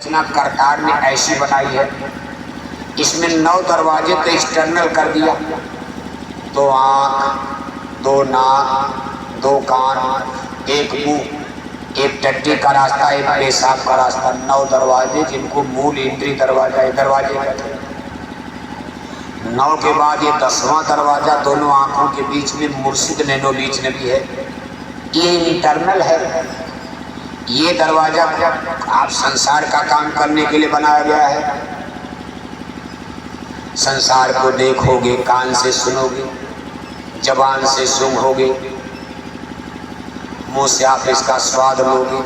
रचना करतार ने ऐसी बनाई है, इसमें 9 दरवाजे तो एक्सटर्नल कर दिया, 2 आँख, 2 नाक, 2 कान, 1 मुंह, 1 टट्टी का रास्ता, 1 पेशाब का रास्ता, 9 दरवाजे जिनको मूल इंद्रिय दरवाजे कहते हैं। 9 के बाद ये 10वां दरवाजा दोनों आंखों के बीच में मुर्शिद नैनो बीच में भी है, ये इंटरनल है। ये दरवाजा आप संसार का काम करने के लिए बनाया गया है। संसार को देखोगे, कान से सुनोगे, जबान से सूंघोगे, मुंह से आप इसका स्वाद लोगे,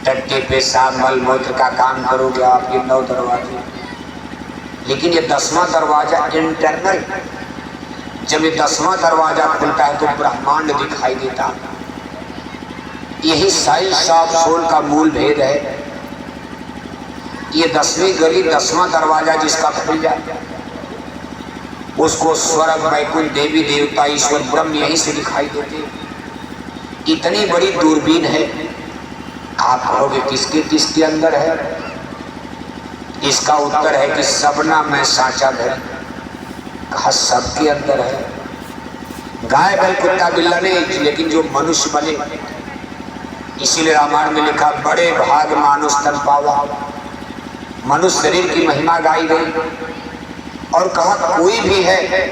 टट्टी पेशाब मल मूत्र का काम करोगे आप। ये 9 दरवाजे, लेकिन ये 10वां दरवाजा इंटरनल। जब ये 10वां दरवाजा खुलता है तो ब्रह्मांड दिखाई देता। यही साइंस ऑफ सोल का मूल भेद है। ये 10वीं गली 10वां दरवाजा जिसका खुल जाए उसको स्वर्ग, वैकुंठ, देवी देवता, ईश्वर, ब्रह्म यहीं से दिखाई देते। इतनी बड़ी दूरबीन है। आप कहोगे किसके किसके अंदर है? इसका उत्तर है कि सबना मैं साचा धर। कहा सबके अंदर है। गाय बैल कुत्ता बिल्ला नहीं, लेकिन जो मनुष्य बने, इसीलिए रामायण में लिखा बड़े भाग मानुष तन पावा। मनुष्य शरीर की महिमा गाई गई और कहा कोई भी है,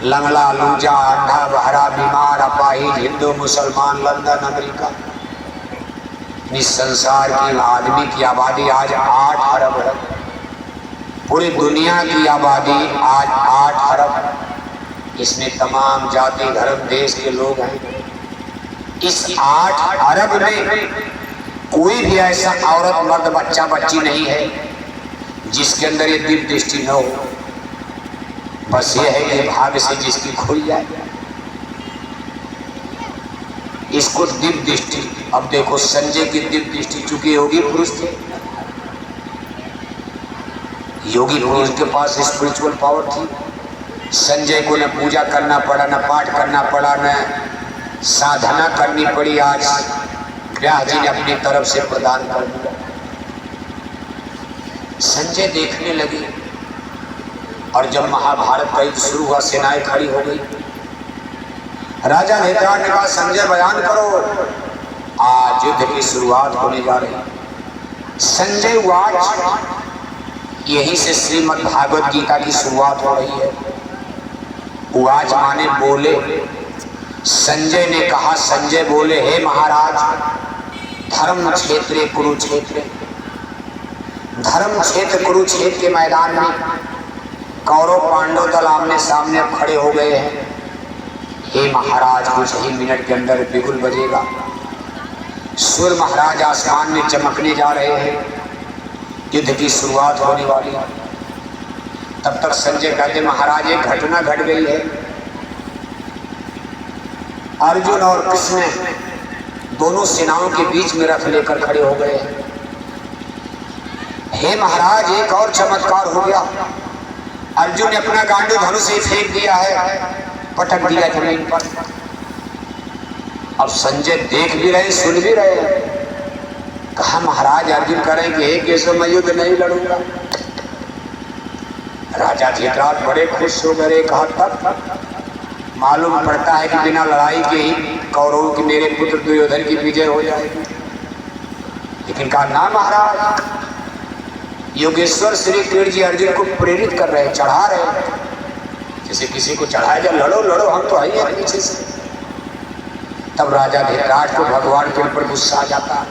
लंगड़ा, लूजा, अंधा, बहरा, बीमार, अपाहिज, हिंदू, मुसलमान, लंदन, अमेरिका, इस संसार की आदमी की आबादी आज 8 अरब है। पूरी दुनिया की आबादी आज 8 अरब। इसमें तमाम जाति, धर्म, देश के लोग हैं। इस 8 अरब में कोई भी ऐसा औरत, मर्द, बच्चा, बच्ची नहीं है जिसके अंदर ये दिव्य दृष्टि न हो। बस ये है कि भाग्य से जिसकी खुल जाए इसको दिव्य दृष्टि। अब देखो संजय की दिव्य दृष्टि, चूंकि योगी पुरुष थे, योगी पुरुष के पास स्पिरिचुअल पावर थी। संजय को न पूजा करना पड़ा, न पाठ करना पड़ा, न साधना करनी पड़ी। आज व्यास जी ने अपनी तरफ से प्रदान कर दिया। संजय देखने लगे और जब महाभारत का युद्ध शुरू हुआ, सेनाएं खड़ी हो गई। राजा धृतराष्ट्र ने कहा संजय बयान करो, आज युद्ध की शुरुआत होने जा रही। संजय वाच, यहीं से श्रीमद् भागवत गीता की शुरुआत हो रही है। वाच माने बोले। संजय ने कहा, संजय बोले, हे महाराज, धर्म क्षेत्र कुरुक्षेत्र, धर्म क्षेत्र कुरुक्षेत्र के मैदान में कौरव पांडव दल आमने सामने खड़े हो गए हैं। हे महाराज, कुछ ही मिनट के अंदर बिगुल बजेगा। सूर्य महाराज आसमान में चमकने जा रहे हैं, युद्ध की शुरुआत होने वाली है। तब तक संजय कहते, महाराज एक घटना घट गई है। अर्जुन और कृष्ण दोनों सेनाओं के बीच में रथ लेकर खड़े हो गए हैं। हे महाराज, एक और चमत्कार हो गया। अर्जुन ने अपना गांडू धनुष से फेंक दिया है, पटक दिया जमीन पर। अब संजय देख भी रहे, सुन भी रहे। कहा महाराज, अर्जुन कह रहे हैं कि हे केशव, मैं युद्ध नहीं लड़ूंगा। राजा धृतराष्ट्र बड़े खुश हो गए। कहा तब मालूम पड़ता है कि बिना लड़ाई के ही कौरवों की, मेरे पुत्र दुर्योधन की विजय हो जाएगी। लेकिन कहा ना महाराज, योगेश्वर श्री कृष्ण जी अर्जुन को प्रेरित कर रहे हैं, चढ़ा रहे हैं। जैसे किसी को चढ़ाया जाए, लड़ो लड़ो, हम तो आई है पीछे से। तब राजा धृतराष्ट्र को भगवान के ऊपर गुस्सा आ जाता।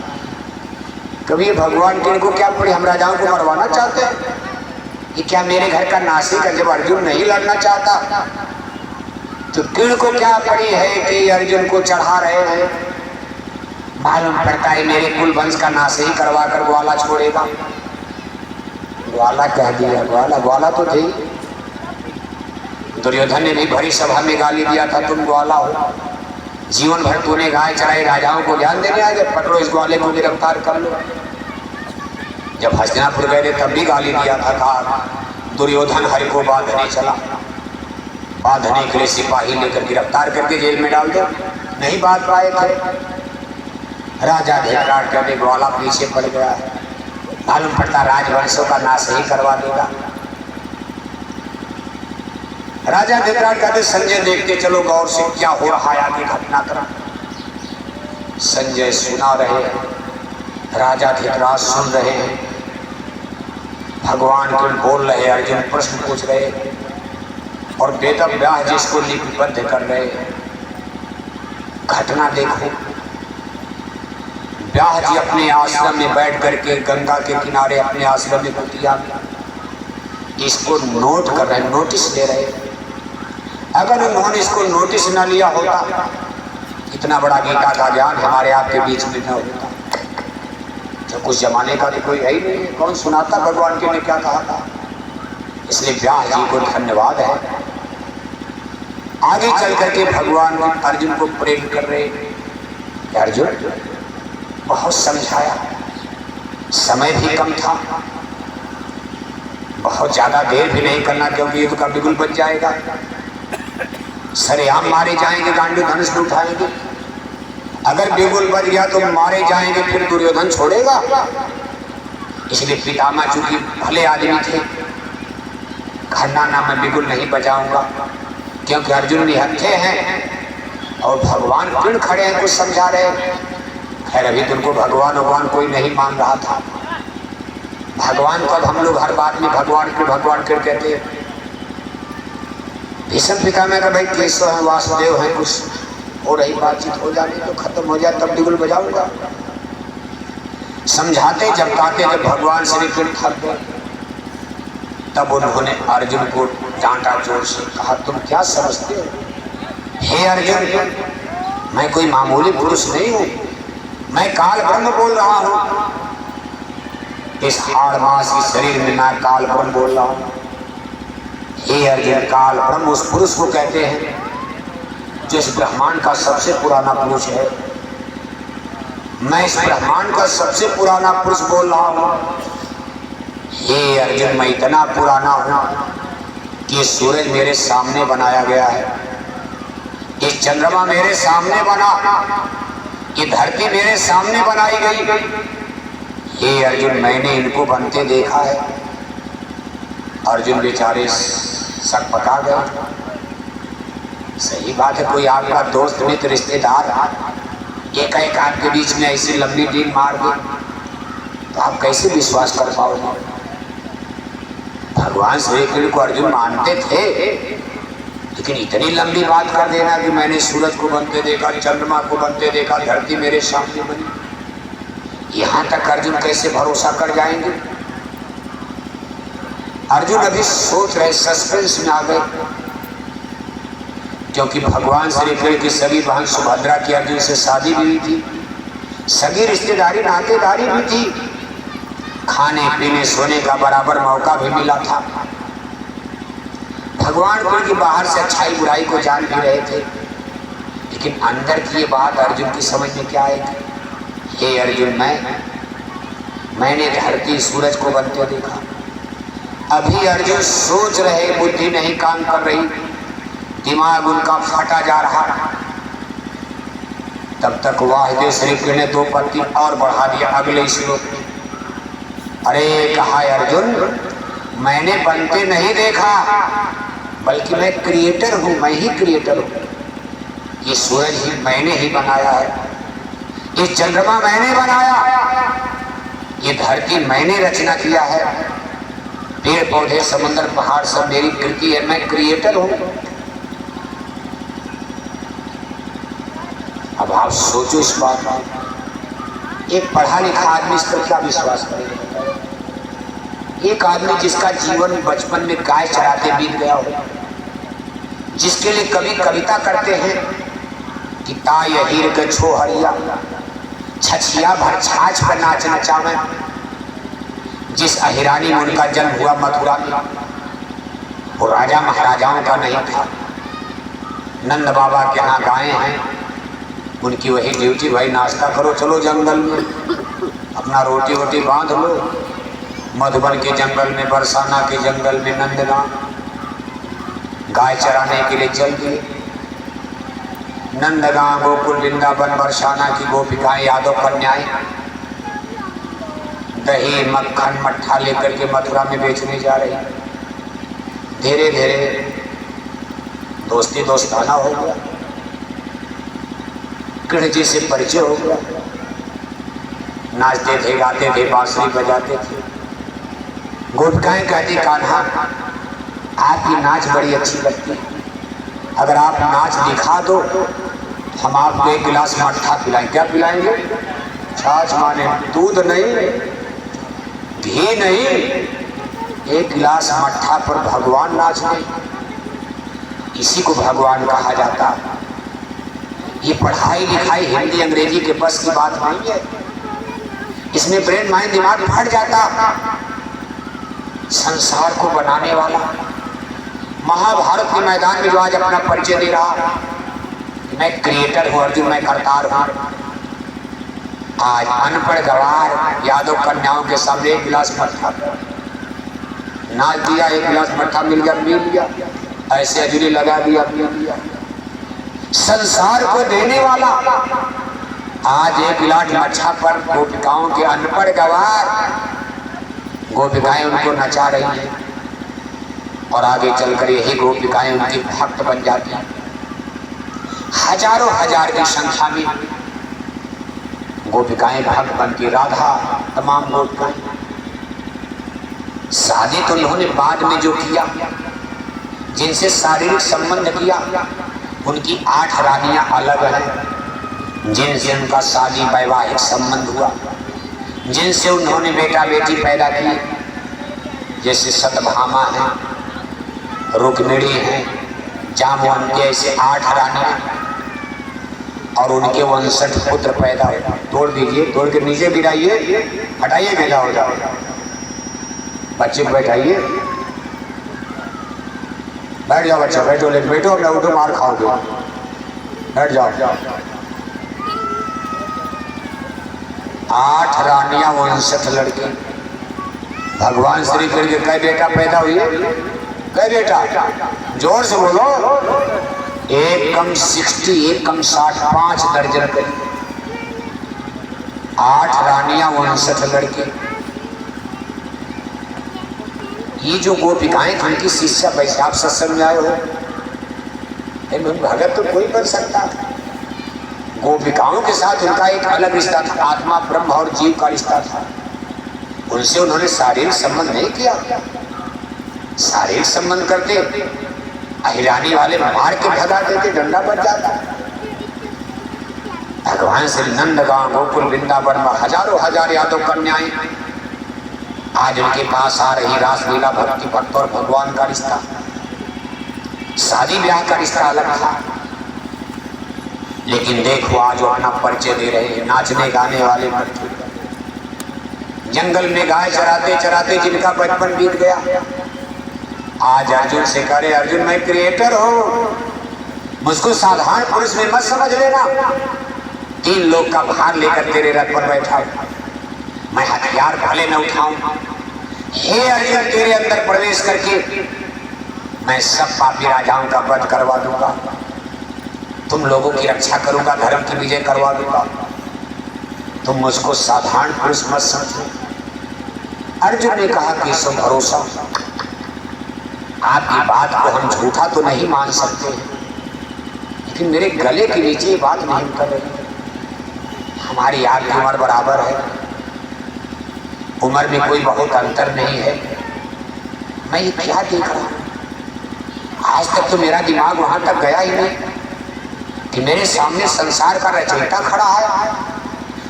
कभी भगवान के को क्या पड़ी, हम राजाओं को मरवाना चाहते हैं? ये क्या मेरे घर का नासिक है? जब अर्जुन नहीं लड़ना चाहता तो कृष्ण को क्या पड़ी है कि अर्जुन को चढ़ा रहे हैं? मालूम पड़ता है मेरे कुल वंश का नाश ही करवा कर ग्वाला छोड़ेगा। ग्वाला कह दिया, ग्वाला तो थे। दुर्योधन ने भी भरी सभा में गाली दिया था, तुम ग्वाला हो, जीवन भर तूने गाय चराई, राजाओं को ज्ञान देने आ गए, पकड़ो इस ग्वाले को गिरफ्तार कर लो। जब हस्तिनापुर गए थे तब भी गाली दिया था। कहा दुर्योधन हरि को बांधने चला, बांधने के लिए सिपाही लेकर गिरफ्तार करके जेल में डाल दो, नहीं बात पाए थे। राजा धृतराष्ट्र कहते ग्वाला पीछे पड़ गया है। मालूम पड़ता राजवंशों का नाश ही करवा देगा। राजा धृतराष्ट्र कहते संजय देखते चलो गौर से क्या हो रहा है आगे घटनाक्रम। संजय सुना रहे, राजा धृतराष्ट्र सुन रहे हैं, भगवान को बोल रहे, अर्जुन प्रश्न पूछ रहे और वेद व्यास जिसको लिपिबद्ध कर रहे। घटना देखो, व्यास जी अपने आश्रम में बैठ करके गंगा के किनारे अपने आश्रम में कुटिया में इसको नोट कर रहे, नोटिस ले रहे। अगर उन्होंने इसको नोटिस न लिया होता, इतना बड़ा गीता का ज्ञान हमारे आपके बीच में न होता। तो कुछ जमाने का तो कोई है ही नहीं, कौन सुनाता भगवान के ने क्या कहा था। इसलिए व्यास जी को धन्यवाद है। आगे चल करके भगवान अर्जुन को प्रेम कर रहे। अर्जुन बहुत समझाया, समय भी कम था, बहुत ज्यादा देर भी नहीं करना क्योंकि युद्ध का बिगुल बच जाएगा। सरेआम मारे जाएंगे, गांडी धनुष में उठाएंगे। अगर बिगुल बच गया तो मारे जाएंगे, फिर दुर्योधन छोड़ेगा। इसलिए पितामह चूंकि भले आदमी थे, खन्ना ना मैं बिगुल नहीं बजाऊंगा क्योंकि अर्जुन निहत्थे हैं और भगवान पिण खड़े हैं, कुछ समझा रहे। खैर अभी तुमको भगवान कोई नहीं मान रहा था। भगवान को अब हम लोग हर बात में भगवान के कहते हैं। भीष्म पितामह का भाई केशव है, वासुदेव है, कुछ हो रही बातचीत हो जाने तो खत्म हो जाए तब बिगुल बजाऊंगा। समझाते जब कहते जब भगवान श्री कृष्ण थक गए तब उन्होंने अर्जुन को डांटा जोर से, कहा तुम क्या समझते हो? हे अर्जुन, मैं कोई मामूली पुरुष नहीं हूं, मैं काल ब्रह्म बोल रहा हूं। इस हाड़ मास के शरीर में मैं काल ब्रह्म बोल रहा हूं। हे अर्जुन, काल ब्रह्म उस पुरुष को कहते हैं जो इस ब्रह्मांड का सबसे पुराना पुरुष है। मैं इस ब्रह्मांड का सबसे पुराना पुरुष बोल रहा हूं। हे अर्जुन, मैं इतना पुराना हूं कि सूरज मेरे सामने बनाया गया है, ये चंद्रमा मेरे सामने बना, ये धरती मेरे सामने बनाई गई। हे अर्जुन, मैंने इनको बनते देखा है। अर्जुन बेचारे शक पका गए। सही बात है, कोई आपका दोस्त मित्र रिश्तेदार एक आपके बीच में ऐसी लंबी डील मार दे तो आप कैसे विश्वास कर पाओगे? भगवान श्री कृष्ण को अर्जुन मानते थे, लेकिन इतनी लंबी बात कर देना कि मैंने सूरज को बनते देखा, चंद्रमा को बनते देखा, धरती मेरे सामने बनी, यहां तक अर्जुन कैसे भरोसा कर जाएंगे? अर्जुन अभी सोच रहे, सस्पेंस में आ गए, क्योंकि भगवान श्री कृष्ण की सगी बहन सुभद्रा की अर्जुन से शादी भी हुई थी, सगी रिश्तेदारी नातेदारी भी थी, खाने पीने सोने का बराबर मौका भी मिला था। भगवान कृष्ण की बाहर से अच्छाई बुराई को जान भी रहे थे, लेकिन अंदर की ये बात अर्जुन की समझ में क्या आएगी? हे अर्जुन, मैंने धरती सूरज को बनते देखा। अभी अर्जुन सोच रहे, बुद्धि नहीं काम कर रही, दिमाग उनका फटा जा रहा। तब तक वासुदेव श्री कृष्ण ने 2 पत्ती और बढ़ा दिया अगले श्लोक में। अरे कहा अर्जुन, मैंने बनते नहीं देखा, बल्कि मैं क्रिएटर हूं, मैं ही क्रिएटर हूं। ये सूरज ही मैंने ही बनाया है, ये चंद्रमा मैंने बनाया, ये धरती मैंने रचना किया है, पेड़ पौधे समुद्र पहाड़ सब मेरी कृति है, मैं क्रिएटर हूं। अब आप सोचो इस बात पर, एक पढ़ा लिखा आदमी इस पर क्या विश्वास करेगा? एक आदमी जिसका जीवन बचपन में गाय चराते बीत गया हो, जिसके लिए कवि कविता करते हैं कि ताय हीर के छो हरिया छछिया भर छाछ पर नाच नचावे, जिस अहिरानी में उनका जन्म हुआ मथुरा में, वो राजा महाराजाओं का नहीं था, नंद बाबा के यहाँ गायें हैं, उनकी वही ड्यूटी, भाई नाश्ता करो, चलो जंगल में अपना रोटी वोटी बांध लो। मधुबन के जंगल में, बरसाना के जंगल में नंदगांव गाय चराने के लिए चल दिए। नंदगांव, गोकुल, वृंदावन, बरसाना की गोपिकाएं, यादव कन्याएं दही मक्खन मट्ठा लेकर के मथुरा में बेचने जा रही। धीरे धीरे दोस्ती दोस्ताना हो गया, कृष्ण जी से परिचय हो गया। नाचते थे, गाते थे, बांसुरी बजाते थे। गोपिकाएं कहती कान्हा आपकी नाच बड़ी अच्छी लगती, अगर आप नाच दिखा दो हम आपको एक गिलास मट्ठा पिलाएं। क्या पिलाएंगे? छाछ माने दूध नहीं, घी नहीं, एक गिलास मट्ठा पर भगवान नाच नहीं। इसी को भगवान कहा जाता। ये पढ़ाई लिखाई हिंदी अंग्रेजी के बस की बात नहीं है, इसमें ब्रेन माइंड दिमाग फट जाता। संसार को बनाने वाला, महाभारत के मैदान में जो आज अपना परिचय दे रहा, मैं क्रिएटर हूं अर्जुन, मैं करतार हूं, आज अनपढ़ गवार यादव कन्याओं के सामने एक गिलास मट्ठा नाच दिया, एक गिलास मट्ठा मिल गया, पी लिया, ऐसे अजूरी लगा दिया, पी लिया। संसार को देने वाला आज एक गिलास मट्ठा पर गोपिकाओं के अनपढ़ गवार, गोपिकाएं उनको नचा रही हैं और आगे चलकर यही गोपिकाएं उनकी भक्त बन जाती हैं। हजारों हजार की संख्या में गोपिकाएं भक्त बनती। राधा तमाम गोपिकाएं, शादी तो उन्होंने बाद में जो किया, जिनसे शारीरिक संबंध किया, उनकी 8 रानियां अलग हैं, जिनसे उनका शादी वैवाहिक संबंध हुआ, जिनसे उन्होंने बेटा बेटी पैदा किए, जैसे सतभामा है, रुक्मिणी है, जामवंती, ऐसे 8 रानियां और उनके 59 पुत्र पैदा हुए। तोड़ दीजिए, तोड़ के नीचे गिराइए, हटाइए, गैला हो जाओ। बच्चे को बैठाइए, बैठ जाओ बच्चा, बैठो, लेकिन बैठो, अपना उठो, मार खाओगे, बैठ जाओ। 8 रानियां 59 लड़के। भगवान श्री कृष्ण के कई बेटा पैदा हुए? कई बेटा? जोर से बोलो। एक कम 60, एक कम 60, 5 दर्जन करी। 8 रानियां 59 लड़के। ये जो गोपिकाएं थी उनकी शिष्या, वैसे आप सत्संग में आए हो, भगत तो कोई बन सकता था। गोपिकाओं के साथ उनका एक अलग रिश्ता था, आत्मा ब्रह्म और जीव का रिश्ता था। उनसे उन्होंने शारीरिक संबंध नहीं किया। शारीरिक संबंध करते अहिरानी वाले मार के भगा देते, डंडा बच जाता। भगवान श्री नंदगांव गोकुल वृंदावन में हजारों हजार यादव कन्याएं आज उनके पास आ रही। रासलीला, भक्ति, भक्त और भगवान का रिश्ता, शादी ब्याह का रिश्ता अलग था। लेकिन देखो आज वो अपना परिचय दे रहे हैं, नाचने गाने वाले बच्चे, जंगल में गाय चराते चराते जिनका बचपन बीत गया, आज अर्जुन से करे, अर्जुन मैं क्रिएटर हूं, मुझको साधारण पुरुष में मत समझ लेना। 3 लोग का भार लेकर तेरे रथ पर बैठा हूं, मैं हथियार भले न उठाऊं, हे अर्जुन तेरे अंदर प्रवेश करके मैं सब पापी राजाओं का वध करवा दूंगा, तुम लोगों की रक्षा करूंगा, धर्म की विजय करवा दूंगा, तुम मुझको साधारण पुरुष मत समझो। अर्जुन ने कहा कि सो भरोसा, आपकी बात को हम झूठा तो नहीं मान सकते, लेकिन मेरे गले के नीचे ये बात नहीं कर रही। हमारी आपकी उम्र बराबर है, उम्र में कोई बहुत अंतर नहीं है। मैं ये क्या देख रहा हूं? आज तक तो मेरा दिमाग वहां तक गया ही नहीं कि मेरे सामने संसार का रचयिता खड़ा है।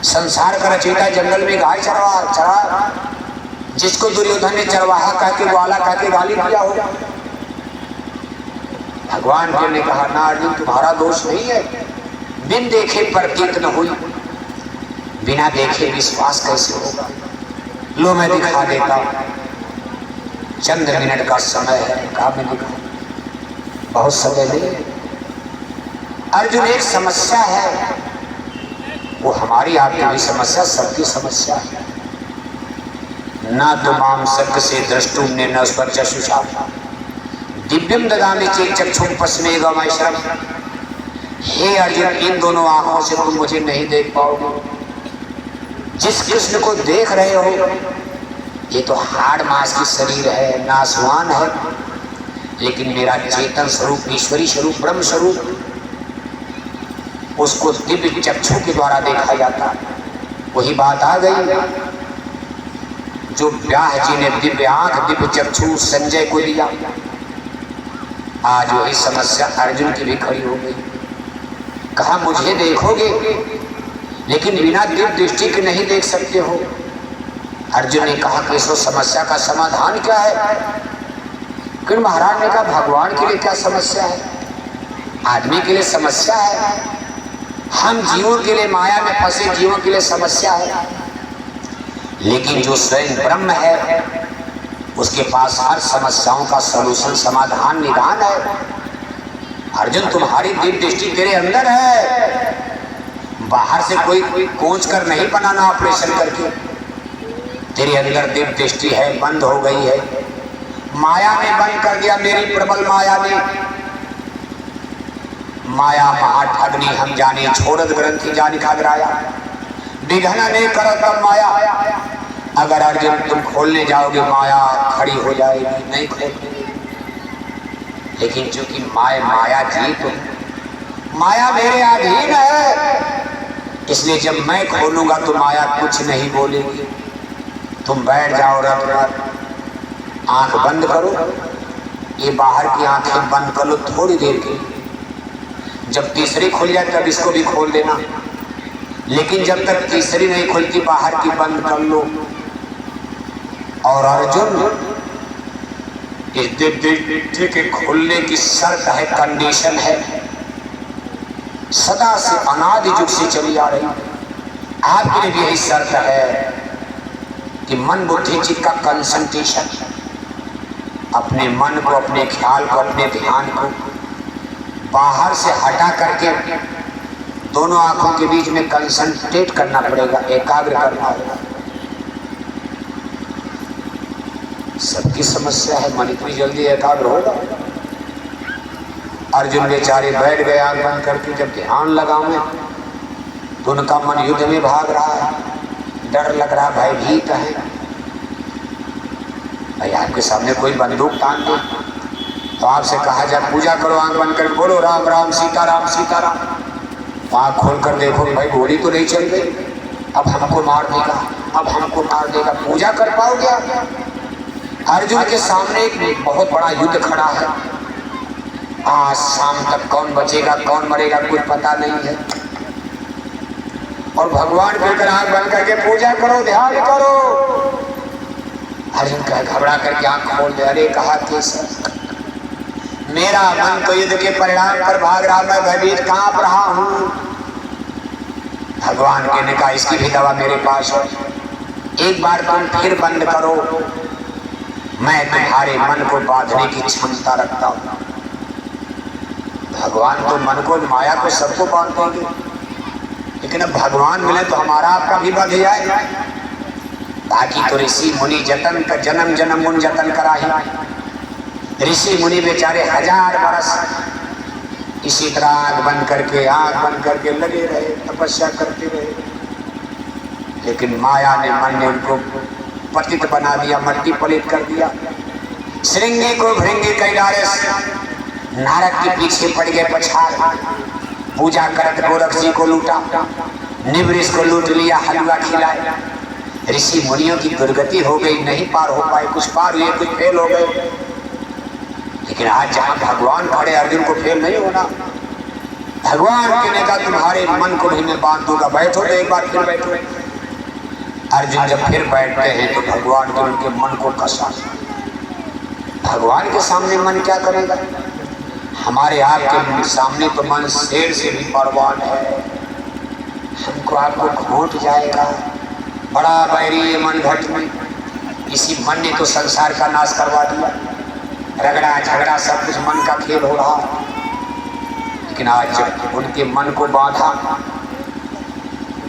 संसार का रचयिता जंगल में गाय चरा, जिसको दुर्योधन ने चरवाहा कह के, ग्वाला कह के गाली दिया हो। भगवान जी ने कहा ना अर्जुन, तुम्हारा दोष नहीं है, बिन देखे प्रतीत न हुई, बिना देखे विश्वास कैसे होगा। लो मैं दिखा देता हूं, चंद मिनट का समय है। कहा मैं दिखा, बहुत समय नहीं है अर्जुन, एक समस्या है, वो हमारी आपकी भी समस्या, सबकी समस्या है। ना तो माम सत्य से द्रष्टुम ने न स्पर्श चक्षुषा दिव्यम ददामि चेत् चक्षुं पश्येगमैश्रम। हे अर्जुन, इन दोनों आंखों से तुम मुझे नहीं देख पाओगे, जिस कृष्ण को देख रहे हो ये तो हाड़ मांस की शरीर है, नासवान है, लेकिन मेरा चेतन स्वरूप, ईश्वरी स्वरूप, ब्रह्म स्वरूप, उसको दिव्य चक्षु के द्वारा देखा जाता। वही बात आ गई जो व्यास जी ने दिव्य आंख, दिव्य चक्षु संजय को दिया। आज वही समस्या अर्जुन की भी खड़ी हो गई। कहा मुझे देखोगे लेकिन बिना दिव्य दृष्टि के नहीं देख सकते हो। अर्जुन ने कहा कि इस समस्या का समाधान क्या है? फिर महाराज ने कहा भगवान के लिए क्या समस्या है, आदमी के लिए समस्या है, हम जीवों के लिए, माया में फंसे जीवों के लिए समस्या है, लेकिन जो स्वयं ब्रह्म है उसके पास हर समस्याओं का सलूशन, समाधान, निदान है। अर्जुन तुम्हारी दिव्य दृष्टि तेरे अंदर है, बाहर से कोई कोच कर नहीं बनाना, ऑपरेशन करके। तेरे अंदर दिव्य दृष्टि है, बंद हो गई है, माया ने बंद कर दिया, मेरी प्रबल माया ने। माया महाठगनी हम जाने, छोड़द ग्रंथि जानि खागराया, विघ्न ने करो तब माया। अगर अर्जुन तुम खोलने जाओगे माया खड़ी हो जाएगी, नहीं खोलेगी। लेकिन चूंकि माया जीत, माया मेरे अधीन है, इसलिए जब मैं खोलूंगा तो माया कुछ नहीं बोलेगी। तुम बैठ जाओ रथ पर, आंख बंद करो, ये बाहर की आंखें बंद कर लो थोड़ी देर के लिए। जब तीसरी खुल जाए तब इसको भी खोल देना, लेकिन जब तक तीसरी नहीं खुलती बाहर की बंद कर लो। और अर्जुन इस दिव्य के खुलने की शर्त है, कंडीशन है, सदा से अनादि युग से चली आ रही। आपके लिए भी यही शर्त है कि मन बुद्धि चित्त का कंसंट्रेशन, अपने मन को, अपने ख्याल को, अपने ध्यान को बाहर से हटा करके दोनों आंखों के बीच में कंसंट्रेट करना पड़ेगा, एकाग्र करना होगा। सबकी समस्या है, मन इतनी जल्दी एकाग्र होगा? अर्जुन बेचारे बैठ गए आंख बंद करके। जब ध्यान लगाऊं तो उनका मन युद्ध में भाग रहा है, डर लग रहा, भयभीत है। भाई आपके सामने कोई बंदूक तान दे तो आपसे कहा जाए पूजा करो, आंख बंद कर बोलो राम राम सीताराम सीताराम। आंख खोल कर देखो भाई गोली तो नहीं चल गई, अब हमको मार देगा, अब हमको मार देगा, पूजा कर पाओगे आप? अर्जुन के सामने एक बहुत बड़ा युद्ध खड़ा है। आज शाम तक कौन बचेगा कौन मरेगा कुछ पता नहीं है, और भगवान कहकर आंख बंद करके पूजा करो, ध्यान करो। अर्जुन कह घबरा करके आंख खोल दे। अरे कहा केसर, मेरा मन तो युद्ध के परिणाम पर भाग रहा, मैं भयभीत कांप रहा हूं। भगवान कहने का इसकी भी दवा मेरे पास है, एक बार तुम फिर बंद करो, मैं तुम्हारे मन को बांधने की क्षमता रखता हूं। भगवान तो मन को, माया को सबको बांध देंगे, लेकिन अब भगवान मिले तो हमारा आपका भी बंध जाए। बाकी तो ऋषि मुनि जतन का जन्म जन्म मुन जतन करा ही। ऋषि मुनि बेचारे 1000 बरस इसी तरह आंख बंद करके लगे रहे, तपस्या करते रहे, लेकिन माया ने, मन ने उनको पतित बना दिया, मट्टी पलित कर दिया। श्रृंगी को भृंगी कैलाश, नारद के पीछे पड़ गए पछाड़, पूजा करत गोरख जी को लूटा, निवृष को लूट लिया, हलवा खिलाया। ऋषि मुनियों की दुर्गति हो गई, नहीं पार हो पाए, कुछ पार हुए कुछ फेल हो गए। लेकिन आज जहां भगवान खड़े, अर्जुन को फेल नहीं होना। भगवान कहने का तुम्हारे मन को भी मैं बांध दूंगा, बैठो तो एक बार फिर बैठो। अर्जुन जब फिर बैठते हैं तो भगवान के उनके मन को कसा। भगवान के सामने मन क्या करेगा? हमारे आपके सामने तो मन शेर से भी बलवान है, हमको आपको घोट जाएगा। बड़ा बैरी ये मन घट में, इसी मन ने तो संसार का नाश करवा दिया। रगड़ा झगड़ा सब कुछ मन का खेल हो रहा। लेकिन आज जब उनके मन को बांधा,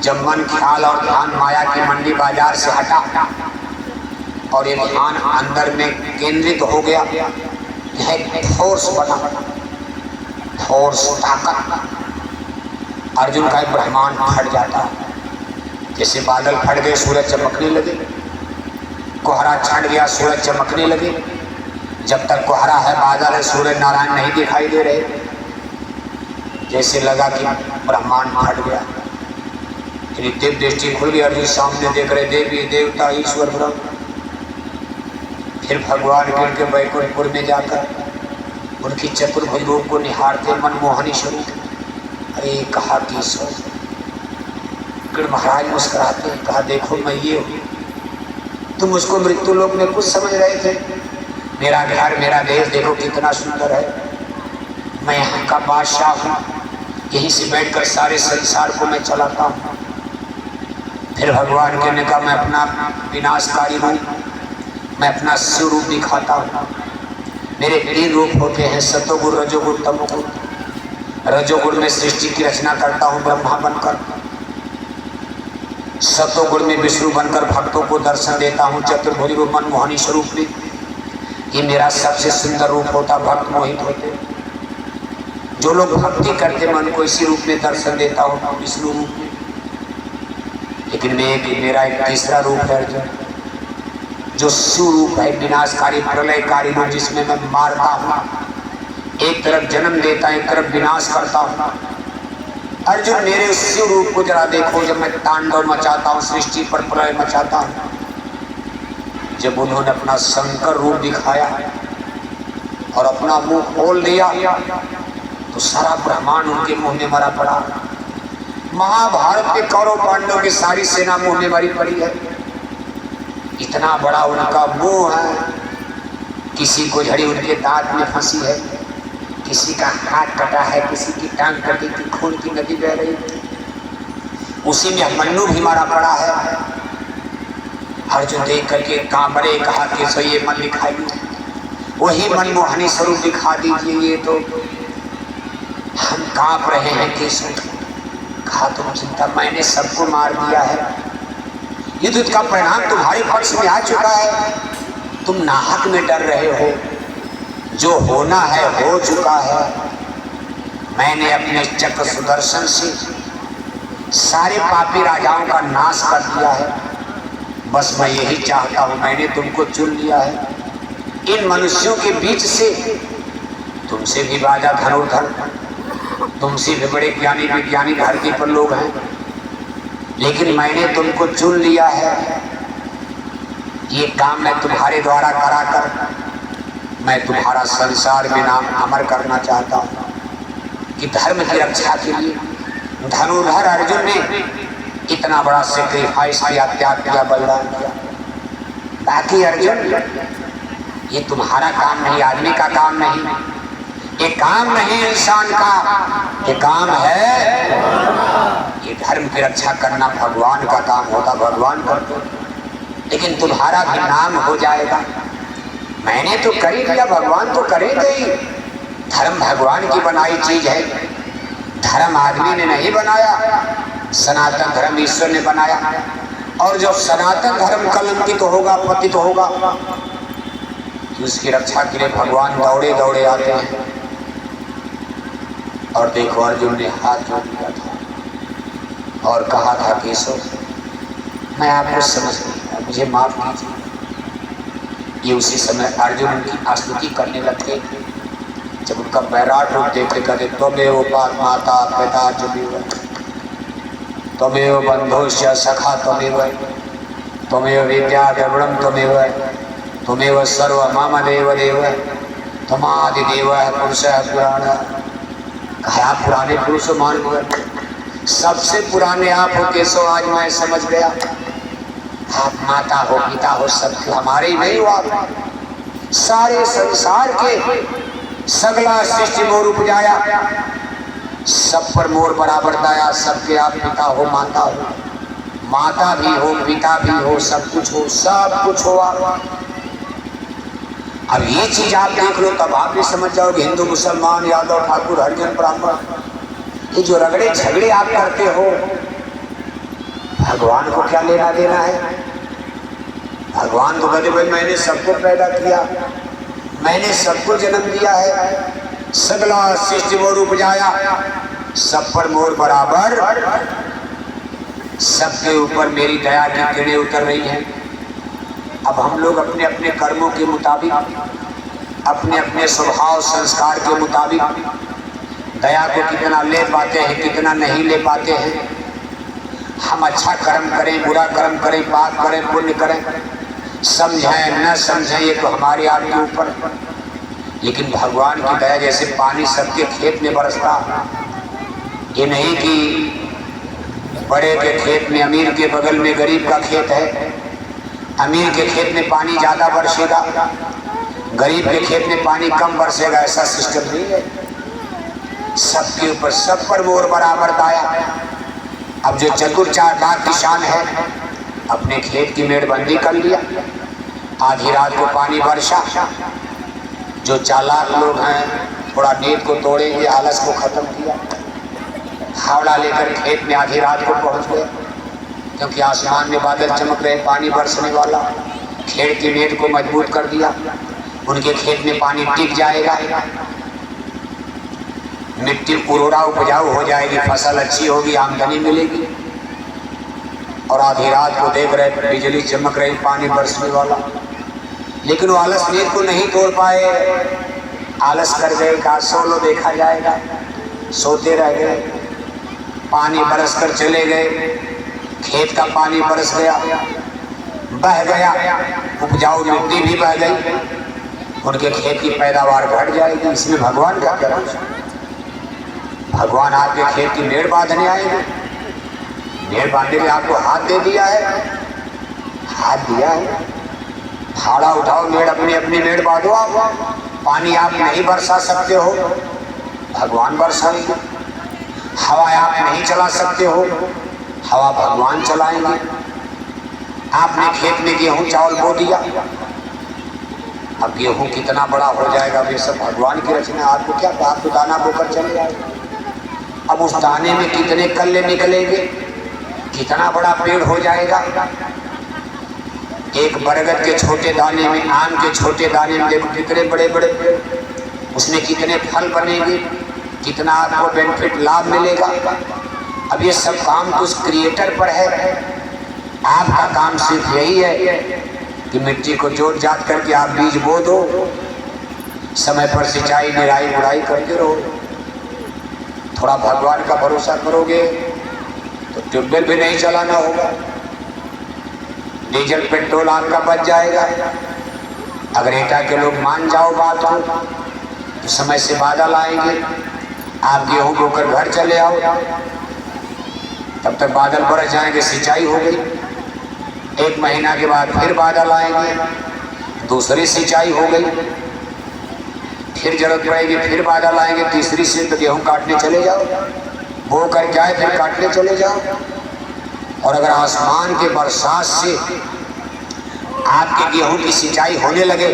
जब मन ख्याल और ध्यान माया की मंडी बाजार से हटा और ये ध्यान अंदर में केंद्रित हो गया, यह फोर्स बना, फोर्स, ताकत। अर्जुन का ब्रह्मांड फट जाता, जैसे बादल फट गए, सूरज चमकने लगे, कोहरा छट गया, सूरज चमकने लगे। जब तक कोहरा है, बादल है, सूरज नारायण नहीं दिखाई दे रहे। जैसे लगा कि ब्रह्मांड फट गया, दिव्य दृष्टि खुल गई। अर्जुन सामने देख रहे, देवी देवता ईश्वर ब्रह्म। फिर भगवान के बैकुंठपुर में जाकर उनकी चतुर्भुज रूप को निहारते मनमोहनी स्वरूप। अरे कहा कि ईश्वर, महाराज मुस्कुराते, कहा देखो मैं ये हूँ। तुम उसको मृत्यु लोक में कुछ समझ रहे थे। मेरा घर, मेरा देश देखो कितना सुंदर है। मैं यहाँ का बादशाह हूँ, यहीं से बैठकर सारे संसार को मैं चलाता हूँ। फिर भगवान कहने का मैं अपना विनाशकारी हूँ, मैं अपना शिव रूप दिखाता हूँ। मेरे 3 रूप होते हैं, सतोगुण, रजोगुण, तमोगुण। रजोगुण में सृष्टि की रचना करता हूँ ब्रह्मा बनकर। सतोगुण में विष्णु बनकर भक्तों को दर्शन देता हूँ चतुर्भुज रूप मनमोहनी स्वरूप में। ये मेरा सबसे सुंदर रूप होता, भक्त मोहित होते। जो लोग भक्ति करते मन को इसी रूप में दर्शन देता हूँ, विष्णु रूप में। लेकिन मेरा एक तीसरा रूप है अर्जुन, जो शिव रूप है, विनाशकारी प्रलयकारी रूप, जिसमें मैं मारता हूँ। एक तरफ जन्म देता, एक तरफ विनाश करता हूँ। अर्जुन मेरे उस शिव रूप को जरा देखो, जब मैं तांडव मचाता हूँ, सृष्टि पर प्रलय मचाता हूँ। जब उन्होंने अपना शंकर रूप दिखाया और अपना मुंह खोल दिया, तो सारा ब्रह्मांड उनके मुंह में मरा पड़ा। महाभारत के कौरव पांडवों की सारी सेना मुंह में मरी पड़ी है। इतना बड़ा उनका मुंह है, किसी को झड़ी उनके दांत में फंसी है, किसी का हाथ कटा है, किसी की टांग कटी थी, खून की नदी बह रही थी, उसी में मन्नू भी मारा पड़ा है। अर्जुन देख करके कांबरे, कहा कि सो ये मन दिखाइए, वही मनमोहनी स्वरूप दिखा दीजिए। ये तो हम कांप रहे हैं केशव। कहा तुम चिंता, मैंने सबको मार दिया है। युद्ध का परिणाम तुम्हारे पक्ष में आ चुका है। तुम नाहक में डर रहे हो, जो होना है हो चुका है। मैंने अपने चक्र सुदर्शन से सारे पापी राजाओं का नाश कर दिया है। बस मैं यही चाहता हूँ, मैंने तुमको चुन लिया है। इन मनुष्यों के बीच से तुमसे भी राजा धनुर्धर, तुमसे भी बड़े ज्ञानी विज्ञानी धरती पर लोग हैं, लेकिन मैंने तुमको चुन लिया है। ये काम मैं तुम्हारे द्वारा कराकर मैं तुम्हारा संसार में नाम अमर करना चाहता हूँ, कि धर्म की रक्षा के लिए धनुर्धर अर्जुन ने इतना बड़ा सेक्रीफाइस किया, त्याग किया, बलिदान किया। बाकी अर्जुन, ये तुम्हारा काम नहीं, आदमी का काम नहीं, ये काम नहीं इंसान का, ये काम है, ये धर्म की रक्षा करना भगवान का काम होता, भगवान करते। लेकिन तुम्हारा भी नाम हो जाएगा। मैंने तो कर ही दिया, भगवान तो करेंगे ही। धर्म भगवान की बनाई चीज है, धर्म आदमी ने नहीं बनाया, सनातन धर्म ईश्वर ने बनाया। और जब सनातन धर्म कलंकित तो होगा, पतित तो होगा, तो उसकी रक्षा के लिए भगवान दौड़े दौड़े आते हैं। और देखो अर्जुन ने हाथ जोड़ दिया था और कहा था केशव, मैं आपको समझ गया, मुझे माफ कीजिए। ये उसी समय अर्जुन उनकी स्तुति करने लगते। जब उनका वैराट रूप देखे कहते, त्वमेव माता पिता त्वमेव, त्वमेव बंधुश्च सखा त्वमेव, त्वमेव विद्या द्रविणं त्वमेव, त्वमेव सर्व मम देव देव, त्वमादिदेव पुरुषः पुराणः। कहा पुराने पुरुष मान हुए, सबसे पुराने आप हो केशव। आज मैं समझ गया, आप माता हो, पिता हो, सब हमारे ही नहीं हो आप। सारे संसार के सगला सृष्टि मोर उपजाया, सब पर मोर बराबर दाया। सबके आप पिता हो, माता हो, माता भी हो, पिता भी हो, सब कुछ हो, सब कुछ हो आप। अब ये चीज आप देख लो, तब आप भी समझ जाओगे। हिंदू, मुसलमान, यादव, ठाकुर, हरिजन, ब्राह्मण, ये जो रगड़े झगड़े आप करते हो, भगवान को क्या लेना देना है? भगवान तो कहते भाई मैंने सबको पैदा किया, मैंने सबको जन्म दिया है, सगला सृष्टि मोर उपजाया, सब पर मोर बराबर। सबके ऊपर मेरी दया की किरणें उतर रही हैं। अब हम लोग अपने अपने कर्मों के मुताबिक, अपने अपने स्वभाव संस्कार के मुताबिक दया को कितना ले पाते हैं, कितना नहीं ले पाते हैं। हम अच्छा कर्म करें, बुरा कर्म करें, पाप करें, पुण्य करें, समझें न समझें, ये तो हमारे आपके ऊपर। लेकिन भगवान की दया जैसे पानी सबके खेत में बरसता, ये नहीं कि बड़े के खेत में अमीर के बगल में गरीब का खेत है, अमीर के खेत में पानी ज्यादा बरसेगा, गरीब के खेत में पानी कम बरसेगा, ऐसा सिस्टम नहीं है। सबके ऊपर, सब पर मोर बराबर दाया। अब जो चतुर चालाक किसान है अपने खेत की मेड़बंदी कर लिया, आधी रात को पानी बरसा। जो चालाक लोग हैं थोड़ा नींद को तोड़ेंगे, आलस को खत्म किया, हावड़ा लेकर खेत में आधी रात को पहुंच गए, क्योंकि आसमान में बादल चमक रहे, पानी बरसने वाला। खेत की नींद को मजबूत कर दिया, उनके खेत में पानी टिक जाएगा, मिट्टी उर्वरा उपजाऊ हो जाएगी, फसल अच्छी होगी, आमदनी मिलेगी। और आधी रात को देख रहे बिजली चमक रही, पानी बरसने वाला, लेकिन वो आलस नींद को नहीं तोड़ पाए, आलस कर गए, कहा सो लो देखा जाएगा, सोते रह गए। पानी बरस कर चले गए, खेत का पानी बरस गया, बह गया, उपजाऊ मिट्टी भी बह गई, उनके खेत की पैदावार घट जाएगी। इसमें भगवान का क्या दोष? भगवान आपके खेत की मेड़ बांधने आएंगे, मेड़ बांधने में आपको हाथ दे दिया है, हाथ दिया है, फाड़ा उठाओ, मेड़ अपनी अपनी मेड़ बांधो। आप पानी आप नहीं बरसा सकते हो, भगवान बरसाएंगे। हवा आप नहीं चला सकते हो, हवा भगवान चलाएंगे। आपने खेत में गेहूं चावल बो दिया, अब गेहूं कितना बड़ा हो जाएगा, ये सब भगवान की रचना। आपको क्या, आप तो दाना बोकर चले जाएगा। अब उस दाने में कितने कल्ले निकलेंगे, कितना बड़ा पेड़ हो जाएगा। एक बरगद के छोटे दाने में, आम के छोटे दाने में देखो कितने बड़े बड़े पेड़, उसमें कितने फल बनेंगे, कितना आपको बेनिफिट लाभ मिलेगा। अब ये सब काम तो उस क्रिएटर पर है। आपका काम सिर्फ यही है कि मिट्टी को जोत जात करके आप बीज बो दो, समय पर सिंचाई निराई गुड़ाई करते रहो। थोड़ा भगवान का भरोसा करोगे तो ट्यूबवेल भी नहीं चलाना होगा, डीजल पेट्रोल आपका बच जाएगा। अगर एटा के लोग मान जाओ बात को तो समय से बादल आएंगे, आप गेहूं बोकर घर चले आओ, तब तक बादल बरस जाएंगे, सिंचाई हो गई। एक महीना के बाद फिर बादल आएंगे, दूसरी सिंचाई हो गई, फिर जरूरत पड़ेगी, फिर बादल आएंगे, तीसरी से तो गेहूं काटने चले जाओ, बो कर जाए फिर काटने चले जाओ। और अगर आसमान के बरसात से आपके गेहूं की सिंचाई होने लगे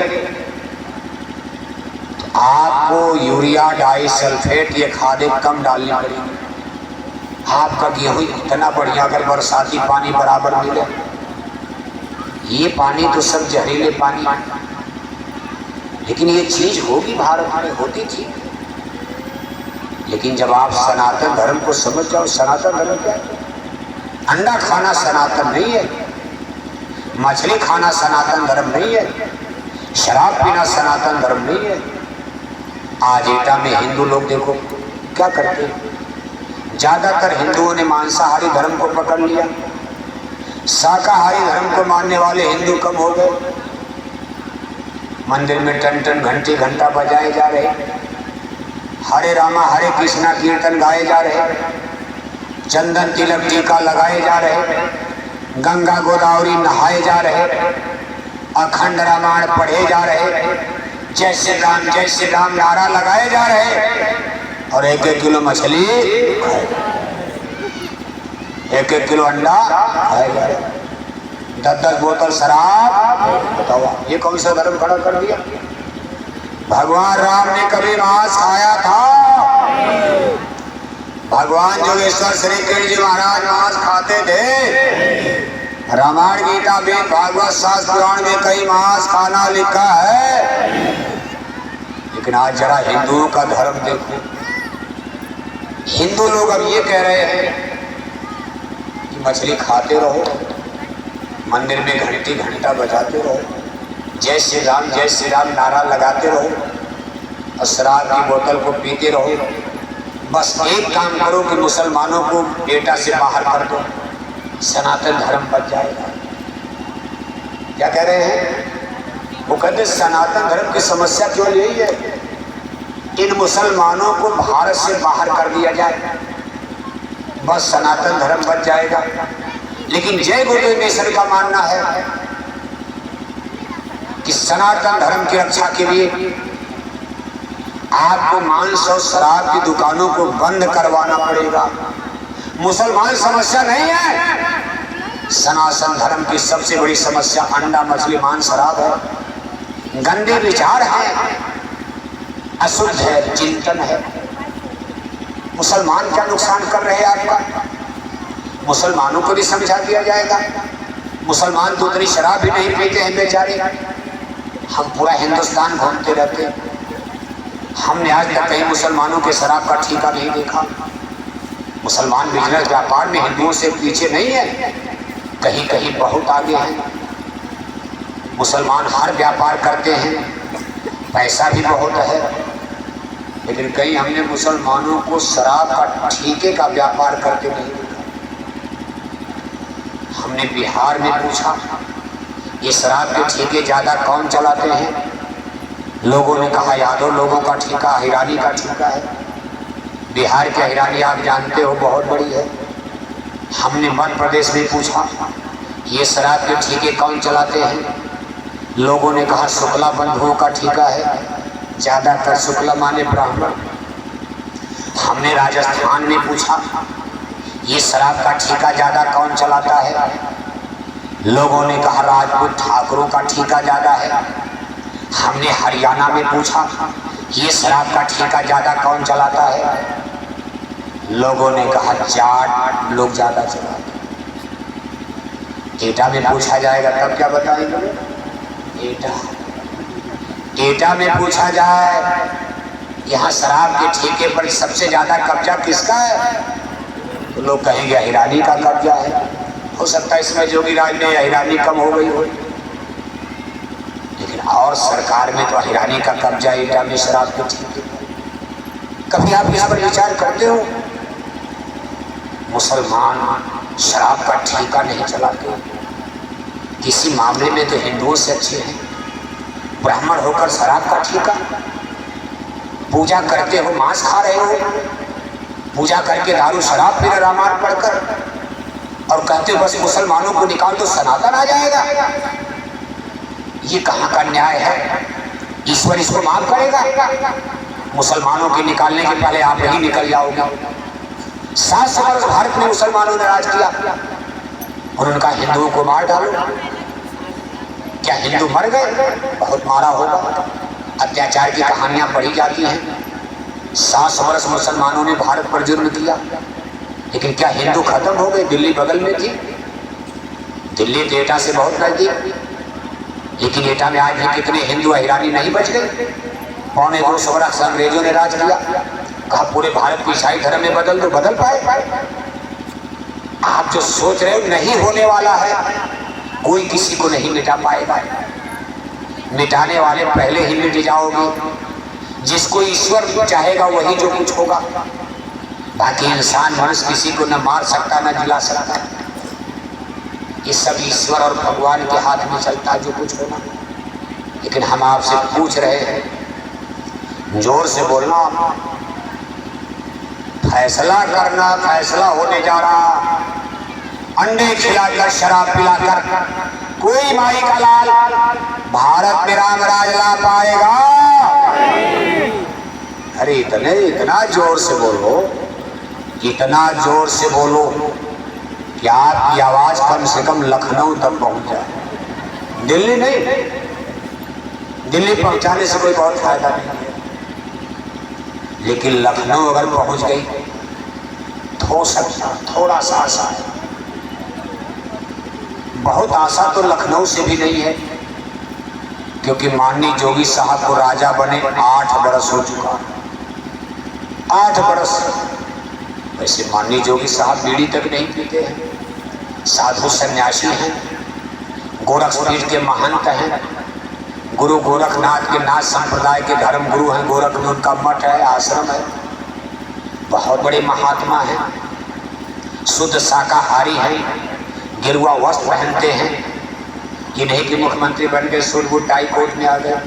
तो आपको यूरिया, डाई सल्फेट ये खादें कम डालनी पड़ेगी। आपका गेहूं इतना बढ़िया अगर बरसाती पानी बराबर मिले। ये पानी तो सब जहरीले पानी, लेकिन ये चीज होगी, भारत में होती थी। लेकिन जब आप सनातन धर्म को समझ जाओ, सनातन धर्म क्या है? अंडा खाना सनातन नहीं है, मछली खाना सनातन धर्म नहीं है, शराब पीना सनातन धर्म नहीं है। आज एटा में हिंदू लोग देखो क्या करते हैं, ज्यादातर हिंदुओं ने मांसाहारी धर्म को पकड़ लिया, शाकाहारी धर्म को मानने वाले हिंदू कम हो गए। मंदिर में टन टन घंटी घंटा बजाए जा रहे, हरे रामा हरे कृष्णा कीर्तन गाए जा रहे, चंदन तिलक टीका लगाए जा रहे, गंगा गोदावरी नहाए जा रहे, अखंड रामायण पढ़े जा रहे, जय श्री राम नारा लगाए जा रहे, और एक एक किलो मछली, एक एक किलो अंडा खाए जा रहे, 10-10 बोतल शराब। बताओ ये कौन सा धर्म खड़ा कर दिया? भगवान राम ने कभी मांस खाया था? भगवान योगेश्वर श्री कृष्ण जी महाराज मांस खाते थे। रामायण गीता भी भागवत शास्त्र पुराण में कई मांस खाना लिखा है। लेकिन आज जरा हिंदुओं का धर्म देखो, हिंदू लोग अब ये कह रहे हैं कि मछली खाते रहो, मंदिर में घंटी घंटा बजाते रहो, जय श्री राम नारा लगाते रहो और शराब की बोतल को पीते रहो। बस एक काम करो कि मुसलमानों को बेटा से बाहर कर दो, सनातन धर्म बच जाएगा। क्या कह रहे हैं? वो कहते सनातन धर्म की समस्या केवल यही है, इन मुसलमानों को भारत से बाहर कर दिया जाए, बस सनातन धर्म बच जाएगा। लेकिन जय गुरुदेव मिशन का मानना है कि सनातन धर्म की रक्षा के लिए आपको मांस और शराब की दुकानों को बंद करवाना पड़ेगा। मुसलमान समस्या नहीं है, सनातन धर्म की सबसे बड़ी समस्या अंडा मछली मांस शराब है, गंदे विचार है, अशुद्ध है, चिंतन है। मुसलमान क्या नुकसान कर रहे हैं आपका? मुसलमानों को भी समझा दिया जाएगा। मुसलमान तो उतनी शराब भी नहीं पीते हैं बेचारे, हम पूरा हिंदुस्तान घूमते रहते हैं, हमने आज तक कहीं मुसलमानों के शराब का ठेका नहीं देखा। मुसलमान बिजनेस व्यापार में हिंदुओं से पीछे नहीं है, कहीं कहीं बहुत आगे हैं। मुसलमान हर व्यापार करते हैं, पैसा भी बहुत है, लेकिन कहीं हमने मुसलमानों को शराब का ठेके का व्यापार करते नहीं देखा। हमने बिहार में पूछा ये शराब के ठेके ज्यादा कौन चलाते हैं? लोगों ने कहा यादव लोगों का ठेका, हिरानी का ठेका है। बिहार की हिरानी आप जानते हो बहुत बड़ी है। हमने मध्य प्रदेश में पूछा ये शराब के ठेके कौन चलाते हैं? लोगों ने कहा शुक्ला बंधुओं का ठेका है, ज्यादातर शुक्ला माने ब्राह्मण। हमने राजस्थान में पूछा ये शराब का ठेका ज्यादा कौन चलाता है? लोगों ने कहा राजपूत ठाकुरों का ठेका ज्यादा है। हमने हरियाणा में पूछा ये शराब का ठेका ज्यादा कौन चलाता है? लोगों ने कहा जाट लोग ज्यादा चलाते हैं। एटा में पूछा जाएगा तब क्या बताएंगे? एटा में पूछा जाए यहाँ शराब के ठेके पर सबसे ज्यादा कब्जा किसका है? तो लोग कहेंगे हिरानी का कब्जा है। हो सकता है इसमें जोगी राज में हिरानी कम हो गई हो, लेकिन और सरकार में तो हिरानी का कब्जा एटा में शराब के ठेके। कभी आप इस पर विचार करते हो? मुसलमान शराब का ठेका नहीं चलाते, किसी मामले में तो हिंदुओं से अच्छे हैं। ब्राह्मण होकर शराब का ठेका, पूजा करते हो मांस खा रहे हो, पूजा करके दारू शराब पी रहे रामायण पढ़कर, और कहते हो बस मुसलमानों को निकाल तो सनातन आ जाएगा। ये कहाँ का न्याय है? ईश्वर इसको माफ करेगा? मुसलमानों के निकालने के पहले आप ही निकल जाओगे। 700 वर्ष भारत में मुसलमानों ने राज किया, उन्होंने कहा हिंदुओं को मार डालो। क्या हिंदू मर गए? बहुत मारा होगा। अत्याचार की कहानियां पढ़ी जाती हैं। 700 वर्ष मुसलमानों ने भारत पर जुर्म किया, लेकिन क्या हिंदू खत्म हो गए? दिल्ली बगल में थी, दिल्ली तो एटा से बहुत नजदीक, लेकिन एटा में आज भी कितने हिंदू हिरानी नहीं बच गए। 250 वर्ष अंग्रेजों ने राज किया, कहा पूरे भारत को ईसाई धर्म में बदल दो, बदल पाए? आप जो सोच रहे हो नहीं होने वाला है, कोई किसी को नहीं मिटा पाएगा। मिटाने वाले पहले ही मिट जाओगे। जिसको ईश्वर चाहेगा वही जो कुछ होगा, बाकी इंसान मनुष्य किसी को न मार सकता न जिला सकता। ये सब ईश्वर और भगवान के हाथ में चलता है जो कुछ होना। लेकिन हम आपसे पूछ रहे हैं, जोर से बोलना, फैसला करना, फैसला होने जा रहा। अंडे खिलाकर शराब पिलाकर कोई माई का लाल भारत में राम राज ला पाएगा? अरे इतना जोर से बोलो, इतना जोर से बोलो कि आपकी आवाज कम से कम लखनऊ तक पहुंच जाए। दिल्ली नहीं, दिल्ली पहुंचाने से कोई बहुत फायदा नहीं है, लेकिन लखनऊ अगर पहुंच गई तो हो सकता थोड़ा सा आशा है। बहुत आशा तो लखनऊ से भी नहीं है, क्योंकि माननीय जोगी साहब को राजा बने 8 बरस हो चुका। 8 बरस। वैसे माननीय जोगी साहब बीड़ी तक नहीं पीते हैं, साधु सन्यासी हैं, गोरखपीठ के महंत हैं, गुरु गोरखनाथ के नाथ संप्रदाय के धर्म गुरु हैं, गोरख में उनका मठ है, आश्रम है, बहुत बड़े महात्मा हैं, शुद्ध शाकाहारी हैं, गिरुआ वस्त्र पहनते हैं। ये नहीं कि मुख्यमंत्री बन के सूट बूट टाई कोट में आ गए।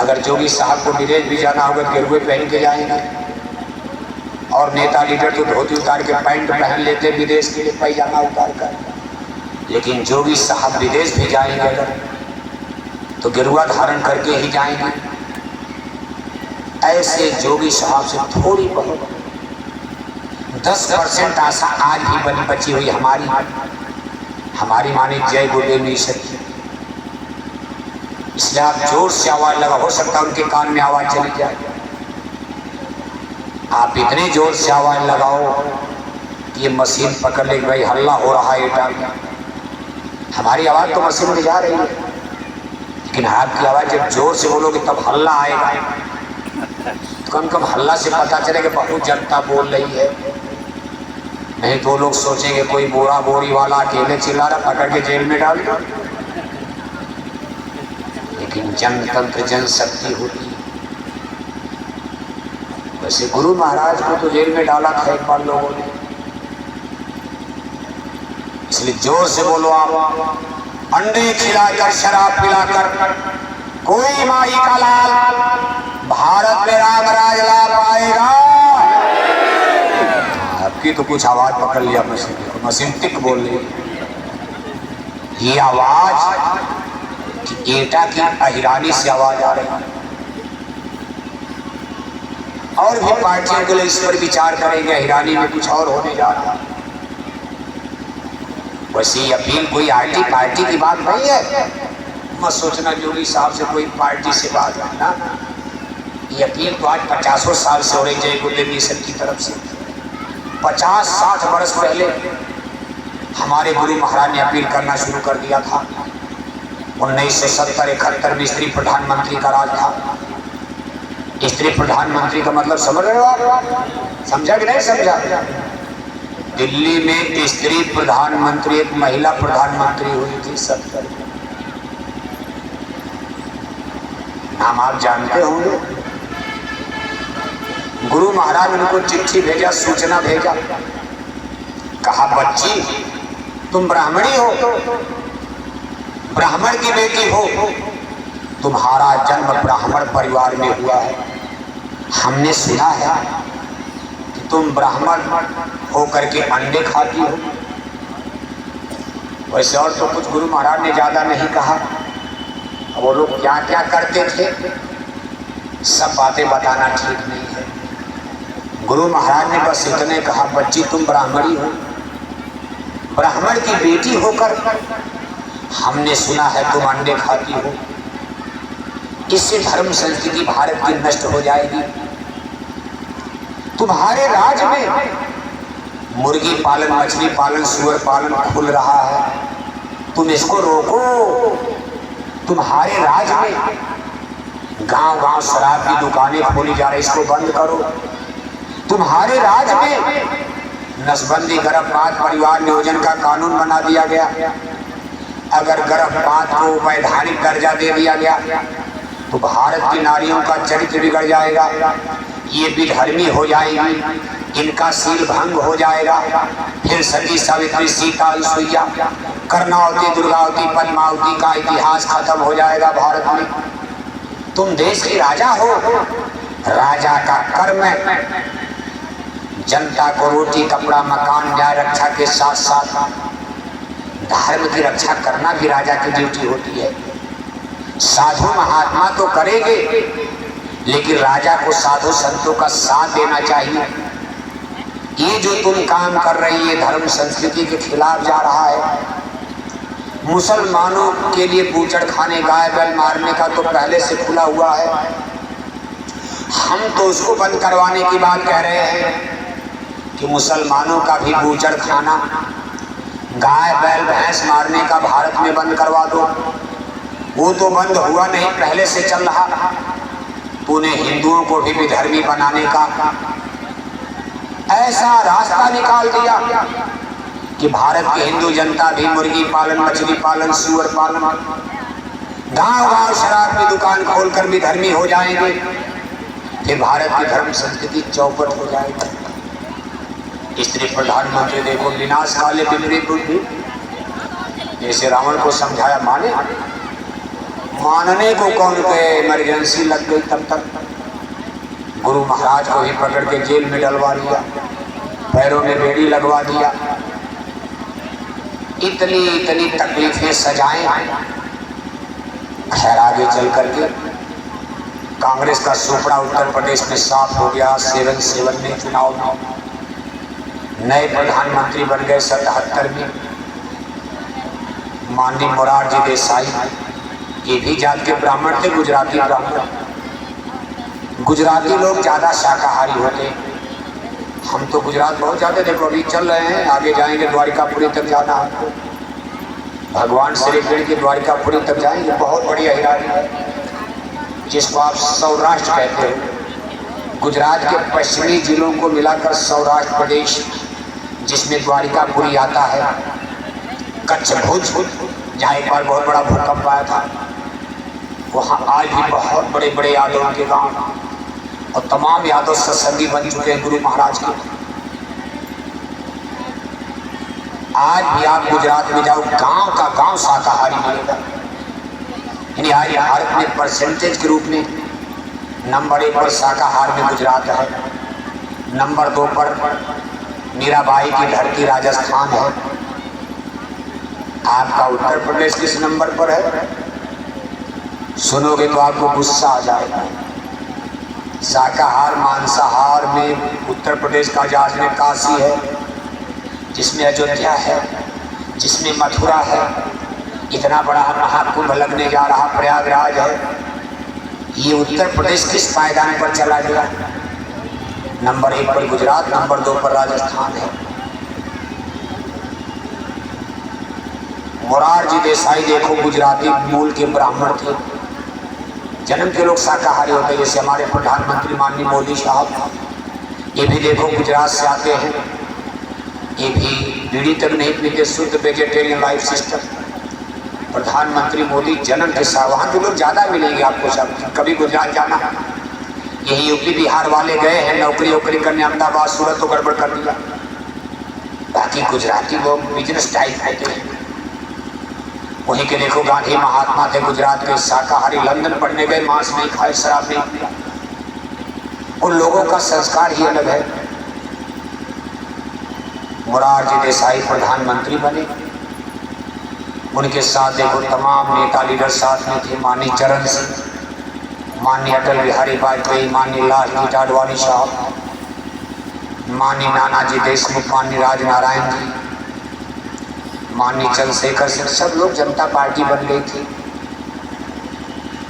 अगर जोगी साहब को विदेश भी जाना होगा गिरुए पहन के जाएंगे, और नेता लीडर तो धोती उतार के पैंट पहन लेते विदेश के लिए पैजामा उतार कर, लेकिन जोगी साहब विदेश भी जाएंगे अगर तो गिरुआ धारण करके ही जाएंगे। ऐसे जोगी साहब से थोड़ी बहुत 10% आशा आज भी बनी बची हुई हमारी माने जय गुरुदेव मिशन की। इसलिए आप जोर से आवाज लगा, हो सकता है उनके कान में आवाज चली जाए। आप इतने जोर से आवाज लगाओ कि ये मशीन पकड़ ले, भाई हल्ला हो रहा है इटाल में। हमारी आवाज तो मशीन में जा रही है, लेकिन आपकी आवाज जब जोर से बोलोगे तब हल्ला आएगा। तो कम कम हल्ला से पता चलेगा बहुत जनता बोल रही है, नहीं तो लोग सोचेंगे कोई बोरा बोरी वाला अकेले चिल्ला रहा, पकड़ के जेल में डाल दो। लेकिन जनतंत्र जनशक्ति होती है। वैसे गुरु महाराज को तो जेल में डाला था एक बार लोगों ने, इसलिए जोर से बोलो आप। अंडे खिलाकर शराब पिलाकर कोई माई का लाल भारत में राम राज ला पाएगा। आपकी तो कुछ आवाज पकड़ लिया मशीन टिक बोल रही। ये आवाज ईटा की अहिरानी से आवाज आ रही है। और भी पार्टियों के लिए इस पर विचार करेंगे, अहिरानी में कुछ और होने जा रहा है। वैसे अपील कोई आईटी पार्टी की बात नहीं है, मत सोचना जोगी साहब से कोई पार्टी से बात करना। ये अपील तो आज 50 साल से हो रही जय गुरुदेव मिशन की तरफ से। 50-60 वर्ष पहले हमारे गुरु महाराज ने अपील करना शुरू कर दिया था। 1970-71 में स्त्री प्रधानमंत्री का राज था। स्त्री प्रधानमंत्री का मतलब समझ रहे हो आप? समझा कि नहीं समझा? दिल्ली में स्त्री प्रधानमंत्री एक महिला प्रधानमंत्री हुई थी 70 में। नाम आप जानते होंगे। गुरु महाराज ने उनको चिट्ठी भेजा, सूचना भेजा, कहा बच्ची तुम ब्राह्मणी हो, ब्राह्मण की बेटी हो, तुम्हारा जन्म ब्राह्मण परिवार में हुआ है। हमने सुना है कि तुम ब्राह्मण होकर के अंडे खाती हो। वैसे और तो कुछ गुरु महाराज ने ज्यादा नहीं कहा। वो लोग क्या क्या करते थे सब बातें बताना ठीक नहीं है। गुरु महाराज ने बस इतने कहा बच्ची तुम ब्राह्मणी हो, ब्राह्मण की बेटी होकर हमने सुना है तुम अंडे खाती हो। इससे धर्म संस्कृति भारत की नष्ट हो जाएगी। तुम्हारे राज में मुर्गी पालन, मछली पालन, सुअर पालन खुल रहा है, तुम इसको रोको। तुम्हारे राज में गांव-गांव शराब की दुकानें खोली जा रही, इसको बंद करो। तुम्हारे राज में नसबंदी गर्भपात परिवार नियोजन का कानून बना दिया गया। अगर गर्भपात को वैधानिक दर्जा दे दिया गया तो भारत की नारियों का चरित्र बिगड़ जाएगा, ये विधर्मी हो जाएगी, इनका शील भंग हो जाएगा। फिर सती सावित्री, सीता, अनुसुईया, कर्णावती, दुर्गावती, पद्मावती का इतिहास खत्म हो जाएगा भारत में। तुम देश के राजा हो, राजा का कर्म है जनता को रोटी, कपड़ा, मकान, न्याय रक्षा के साथ साथ धर्म की रक्षा करना भी राजा की ड्यूटी होती है। साधु महात्मा तो करेंगे, लेकिन राजा को साधु संतों का साथ देना चाहिए। ये जो तुम काम कर रही है धर्म संस्कृति के खिलाफ जा रहा है। मुसलमानों के लिए बूचड़ खाने, गाय बैल मारने का तो पहले से खुला हुआ है। हम तो उसको बंद करवाने की बात कह रहे हैं कि मुसलमानों का भी बूचड़ खाना, गाय बैल भैंस मारने का भारत में बंद करवा दो। वो तो बंद हुआ नहीं, पहले से चल रहा। तूने हिंदुओं को भी विधर्मी बनाने का ऐसा रास्ता निकाल दिया कि भारत की हिंदू जनता भी मुर्गी पालन, मछली पालन, सुअर पालन, गांव गांव शराब की दुकान खोलकर भी धर्मी हो जाएंगे, फिर भारत की धर्म संस्कृति चौपट हो जाएगी। स्त्री प्रधानमंत्री देखो, विनाश काले विपरीत बुद्धि, जैसे रावण को समझाया माने, मानने को कौन कहे, इमरजेंसी लग गई तब तक गुरु महाराज को ही पकड़ के जेल में डलवा दिया, पैरों में बेड़ी लगवा दिया। इतनी इतनी तकलीफें सजाएं। खैर आगे चल करके कांग्रेस का सुपड़ा उत्तर प्रदेश में साफ हो गया। 7-7 में चुनाव में नए प्रधानमंत्री बन गए 77 में, माननीय मोरारजी देसाई। ये भी जात के ब्राह्मण थे, गुजराती ब्राह्मण। गुजराती लोग ज्यादा शाकाहारी होते, हम तो गुजरात बहुत जाते, देखो अभी चल रहे हैं, आगे जाएंगे द्वारिकापुरी तक जाना हमको, भगवान श्री कृष्ण की द्वारिकापुरी तक जाएंगे। बहुत बढ़िया हिरानी है जिसको आप सौराष्ट्र कहते हो। गुजरात के पश्चिमी जिलों को मिलाकर सौराष्ट्र प्रदेश, जिसमें द्वारिकापुरी आता है, कच्छ भुज, जहाँ एक बार बहुत बड़ा भूकंप आया था, वहाँ आज भी बहुत बड़े बड़े यादवों के गांव और तमाम यादव सत्संगी बन चुके हैं गुरु महाराज के। आज भी आप गुजरात में जाओ, गांव का गांव शाकाहारी मिलेगा। यानी आज भारत में परसेंटेज के रूप में नंबर 1 पर शाकाहार में गुजरात है, नंबर 2 पर मीराबाई की धरती राजस्थान है। आपका उत्तर प्रदेश किस नंबर पर है? सुनोगे तो आपको गुस्सा आ जाएगा। शाकाहार मांसाहार में उत्तर प्रदेश का जहाज में काशी है, जिसमें अयोध्या है, जिसमें मथुरा है, इतना बड़ा महाकुंभ लगने जा रहा प्रयागराज है। ये उत्तर प्रदेश किस पायदान पर चला गया? नंबर 1 पर गुजरात, नंबर 2 पर राजस्थान है। मोरारजी देसाई देखो, गुजराती मूल के ब्राह्मण थे, जन्म के लोग शाकाहारी होते, जैसे हमारे प्रधानमंत्री माननीय मोदी साहब, ये भी देखो गुजरात से आते हैं, ये भी बीड़ी तक नहीं पीते, शुद्ध वेजिटेरियन लाइफ सिस्टम। प्रधानमंत्री मोदी जन्म के साथ, वहाँ के लोग ज़्यादा मिलेंगे आपको सब। कभी गुजरात जाना, यही यूपी बिहार वाले गए हैं नौकरी वोकरी करने, अहमदाबाद सूरत तो गड़बड़ कर दिया। बाकी गुजराती लोग बिजनेस टाइप होते हैं। वहीं के देखो गांधी महात्मा थे गुजरात के, शाकाहारी, लंदन पढ़ने गए, मांस नहीं खाए, शराब नहीं पिया। उन लोगों का संस्कार ही अलग है। मोरारजी देसाई प्रधानमंत्री बने, उनके साथ देखो तमाम नेता लीडर साथ में थे, माननीय चरण सिंह, माननीय अटल बिहारी वाजपेयी, माननीय लालकृष्ण आडवाणी साहब, माननीय नानाजी देशमुख, माननीय राजनारायण जी, माननीय चंद्रशेखर सिंह, सब लोग जनता पार्टी बन गई थी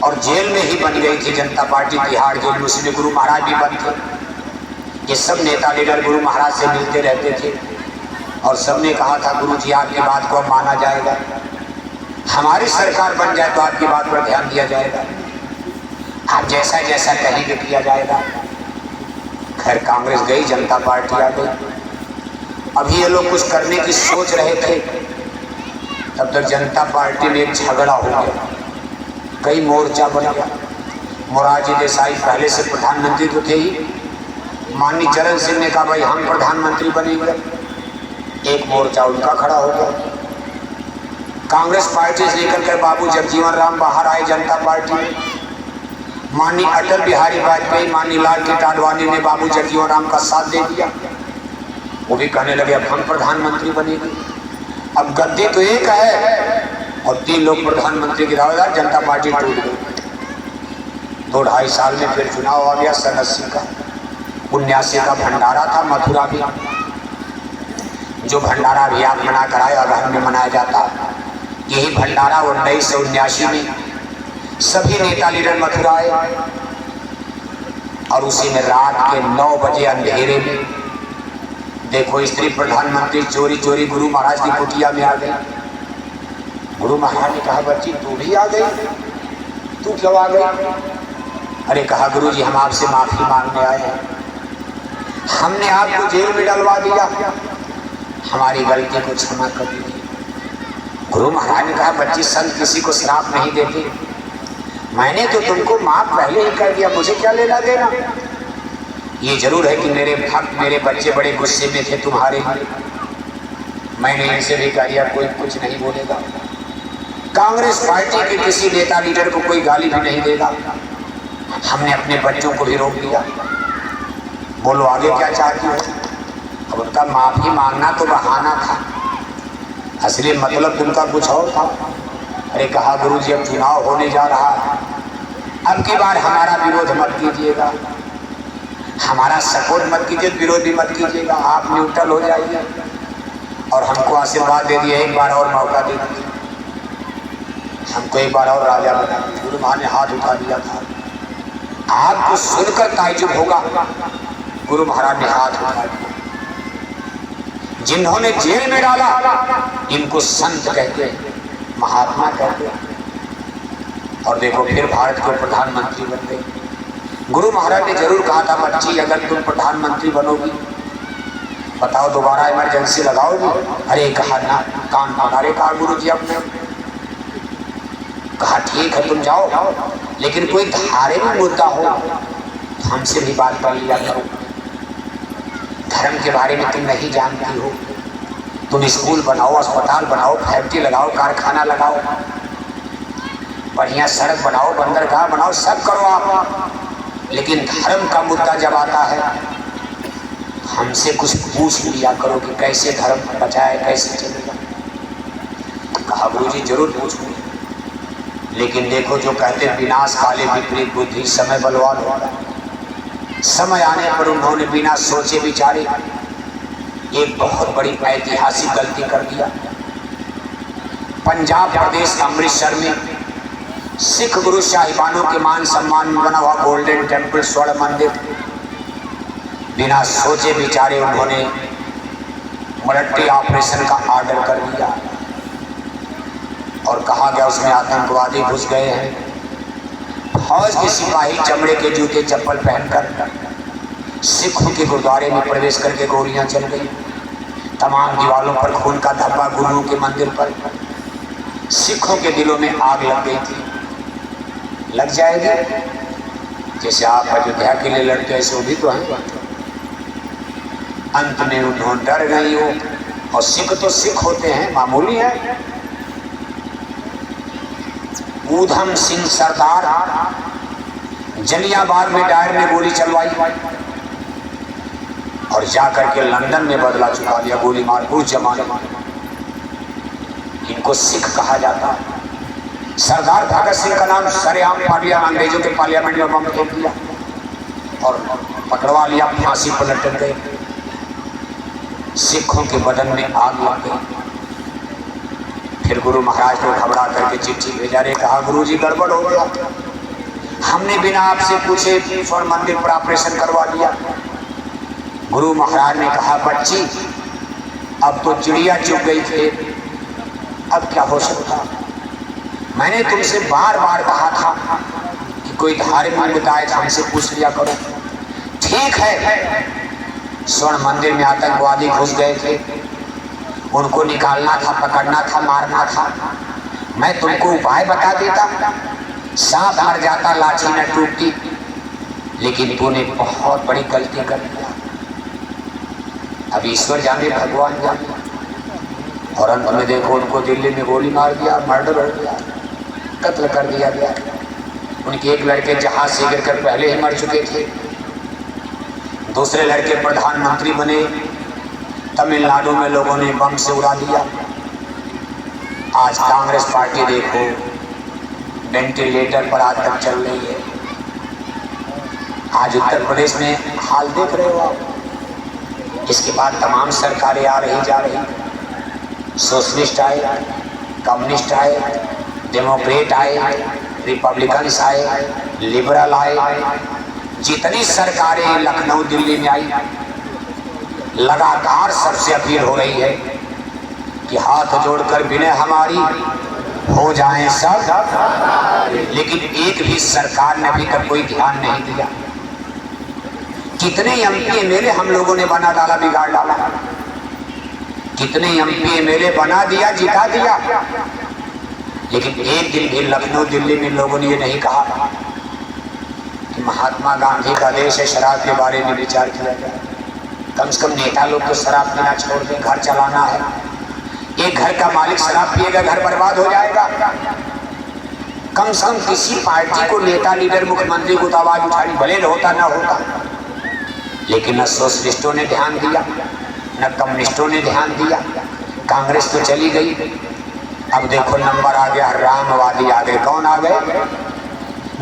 और जेल में ही बन गई थी जनता पार्टी, तिहाड़ जेल में। उसमें गुरु महाराज भी बंद थे। ये सब नेता लीडर गुरु महाराज से मिलते रहते थे और सबने कहा था, गुरु जी आपकी बात को अब माना जाएगा, हमारी सरकार बन जाए तो आपकी बात पर ध्यान दिया जाएगा, आप जैसा जैसा कहेंगे किया जाएगा। खैर कांग्रेस गई, जनता पार्टी आ गई। अभी ये लोग कुछ करने की सोच रहे थे, तब तक जनता पार्टी में एक झगड़ा हो गया, कई मोर्चा बन गया। मोरारजी देसाई पहले से प्रधानमंत्री तो थे ही, माननीय चरण सिंह ने कहा भाई हम प्रधानमंत्री बनेंगे, एक मोर्चा उनका खड़ा हो गया। कांग्रेस पार्टी से निकल कर बाबू जगजीवन राम बाहर आए जनता पार्टी में। माननीय अटल बिहारी वाजपेयी, माननीय लालकृष्ण आडवाणी ने बाबू जगजीवन राम का साथ दे दिया। वो भी कहने लगे अब हम प्रधानमंत्री बनेंगे। अब गद्दी तो एक है और 3 लोग प्रधानमंत्री की दावेदार, जनता पार्टी टूट गई। 2-2.5 साल में फिर चुनाव आ गया सन 80 का। 79 का भंडारा था मथुरा में, जो भंडारा भी आप मना कराए अगर में मनाया जाता। यही भंडारा 1979 में सभी नेता लीडर मथुरा आए और उसी में रात के 9 बजे अंधेरे में देखो स्त्री प्रधानमंत्री चोरी चोरी गुरु महाराज की कुटिया में आ गई। गुरु महाराज ने कहा बच्ची तू भी आ गई, तू क्यों आ गई? अरे कहा गुरु जी हम आपसे माफी मांगने आए हैं, हमने आपको जेल में डलवा दिया, हमारी गलती को क्षमा कर दीजिए। गुरु महाराज ने कहा, बच्ची, संत किसी को श्राप नहीं देते, मैंने तो तुमको माफ पहले ही कर दिया, मुझे क्या लेना देना। ये जरूर है कि मेरे भक्त, मेरे बच्चे बड़े गुस्से में थे तुम्हारे लिए, मैंने इनसे भी कह दिया कोई कुछ नहीं बोलेगा। कांग्रेस पार्टी के किसी नेता लीडर को कोई गाली भी नहीं देगा। हमने अपने बच्चों को भी रोक दिया। बोलो आगे क्या चाहती हो। अब उनका माफी मांगना तो बहाना था, असली मतलब उनका कुछ और था। अरे कहा, गुरुजी अब चुनाव होने जा रहा है, अब की बार हमारा विरोध मत कीजिएगा, हमारा सपोर्ट मत कीजिए, विरोध भी मत कीजिएगा, आप न्यूट्रल हो जाइए और हमको आशीर्वाद दे दिए, एक बार और मौका दे दीजिए, हमको एक बार और राजा बना। गुरु महाराज ने हाथ उठा दिया था। आपको सुनकर ताज्जुब होगा, गुरु महाराज ने हाथ उठा दिया। जिन्होंने जेल में डाला इनको संत कहते हैं, महात्मा कहते हैं, और देखो फिर भारत के प्रधानमंत्री बन गए। गुरु महाराज ने जरूर कहा था, बच्ची अगर तुम प्रधानमंत्री बनोगी, बताओ दोबारा इमरजेंसी लगाओगी। अरे कहा ना, कान पकड़े। कहा गुरु जी अपने, कहा ठीक है तुम जाओ, लेकिन कोई धार्मिक मुद्दा हो तो हमसे भी बात कर लिया करो। धर्म के बारे में तुम नहीं जानती हो, तुम स्कूल बनाओ, अस्पताल बनाओ, फैक्ट्री लगाओ, कारखाना लगाओ, बढ़िया सड़क बनाओ, बंदरगाह बनाओ, सब करो आप, लेकिन धर्म का मुद्दा जब आता है हमसे कुछ पूछ लिया करो कि कैसे धर्म बचाए, कैसे चलेगा। कहा गुरुजी जरूर पूछूंगी, लेकिन देखो जो कहते विनाश काले विपरीत बुद्धि, समय बलवान होगा। समय आने पर उन्होंने बिना सोचे विचारे एक बहुत बड़ी ऐतिहासिक गलती कर दिया। पंजाब प्रदेश अमृतसर में सिख गुरु साहिबानों के मान सम्मान में बना हुआ गोल्डन टेम्पल, स्वर्ण मंदिर, बिना सोचे विचारे उन्होंने मिलिट्री ऑपरेशन का ऑर्डर कर दिया और कहा गया उसमें आतंकवादी घुस गए हैं। फौज के सिपाही चमड़े के जूते चप्पल पहनकर सिखों के गुरुद्वारे में प्रवेश करके गोलियां चल गई। तमाम दीवारों पर खून का धब्बा, गुरुओं के मंदिर पर सिखों के दिलों में आग लग गई थी। लग जाएगी जैसे आप अयोध्या के लिए लड़ते ऐसे भी तो हैं। अंत में उन्होंने डर गई हो, और सिख तो सिख होते हैं, मामूली है। ऊधम सिंह सरदार जलियांवाला में डायर ने गोली चलवाई और जाकर के लंदन में बदला चुका दिया गोली मार। उस जमाने में इनको सिख कहा जाता है। सरदार भगत सिंह का नाम सरेआम अंग्रेजों के पार्लियामेंट में बम फेंक दिया और पकड़वा लिया, फांसी पर लटक गए। सिखों के बदन में आग लग गई। फिर गुरु महाराज को घबरा करके चिट्ठी भेजा। रे कहा गुरुजी गड़बड़ हो गया, हमने बिना आपसे पूछे स्वर्ण मंदिर पर ऑपरेशन करवा दिया। गुरु महाराज ने कहा बच्ची अब तो चिड़िया चुग गई थे, अब क्या हो सकता। मैंने तुमसे बार बार कहा था कि कोई धार्मिक मुद्दा हमसे पूछ लिया करो। ठीक है, स्वर्ण मंदिर में आतंकवादी घुस गए थे, उनको निकालना था, पकड़ना था, मारना था। मैं तुमको उपाय बता देता, सांप मर जाता, लाठी न टूटती, लेकिन तूने बहुत बड़ी गलती कर दिया। अब ईश्वर जाने, भगवान जाने। और अंत में देखो उनको दिल्ली में गोली मार दिया, मर्डर हो गया, कत्ल कर दिया गया। उनके एक लड़के जहाज से गिरकर पहले ही मर चुके थे, दूसरे लड़के प्रधानमंत्री बने, तमिलनाडु में लोगों ने बम से उड़ा दिया। आज कांग्रेस पार्टी देखो वेंटिलेटर पर आज तक चल रही है। आज उत्तर प्रदेश में हाल देख रहे हो आप। इसके बाद तमाम सरकारें आ रही जा रही, सोशलिस्ट आए, कम्युनिस्ट आए, डेमोक्रेट आए, रिपब्लिकन्स आए, लिबरल आए। जितनी सरकारें लखनऊ दिल्ली में आई, लगातार सबसे अपील हो रही है कि हाथ जोड़कर विनय हमारी हो जाएं सब, लेकिन एक भी सरकार ने अभी तक कोई ध्यान नहीं दिया। कितने एमपी एमएलए हम लोगों ने बना डाला, बिगाड़ डाला। कितने एमपी एमएलए बना दिया, जिता दिया, लेकिन एक दिन भी लखनऊ दिल्ली में लोगों ने ये नहीं कहा कि महात्मा गांधी का देश है, शराब के बारे में विचार किया जाए। कम से कम नेता लोग तो शराब पीना छोड़ दें, घर चलाना है। एक घर का मालिक शराब पिएगा, घर बर्बाद हो जाएगा। कम से कम किसी पार्टी को नेता, लीडर, मुख्यमंत्री को तो आवाज उठानी, भले होता ना होता। लेकिन न सोशलिस्टों ने ध्यान दिया, न कम्युनिस्टों ने ध्यान दिया। कांग्रेस तो चली गई, अब देखो नंबर आ गया, रामवादी आ गए। कौन आ गए?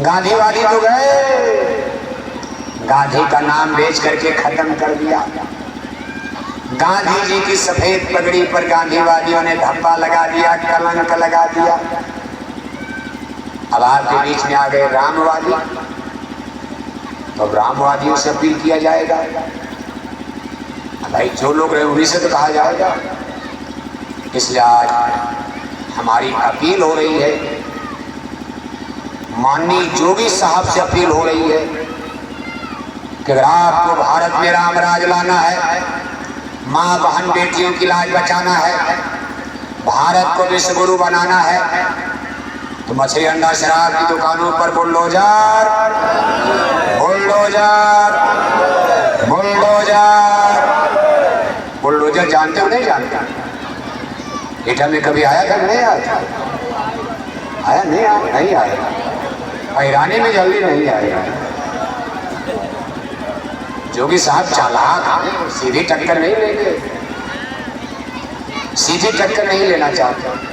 गांधीवादी तो गए, गांधी का नाम बेच करके खत्म कर दिया। गांधी जी की सफेद पगड़ी पर गांधीवादियों ने धब्बा लगा दिया, कलंक लगा दिया। अब आपके बीच में आ गए रामवादी, तो रामवादियों से अपील किया जाएगा। भाई जो लोग रहे उन्हीं से तो कहा जाएगा। इसलिए आज हमारी अपील हो रही है, माननीय जोगी साहब से अपील हो रही है कि अगर आपको भारत में राम राज लाना है, माँ बहन बेटियों की लाज बचाना है, भारत को विश्व गुरु बनाना है, तो मछली अंडा शराब की दुकानों पर बुलडोजर बुलडोजर बुलडोजर बुलडोजर जानते हो नहीं जानते? एटा में कभी आया था? नहीं आया? आया नहीं? आया नहीं? आया ईरानी में जल्दी नहीं आया। जोगी साहब चालाक, सीधी टक्कर नहीं लेंगे, सीधी टक्कर नहीं लेना चाहते।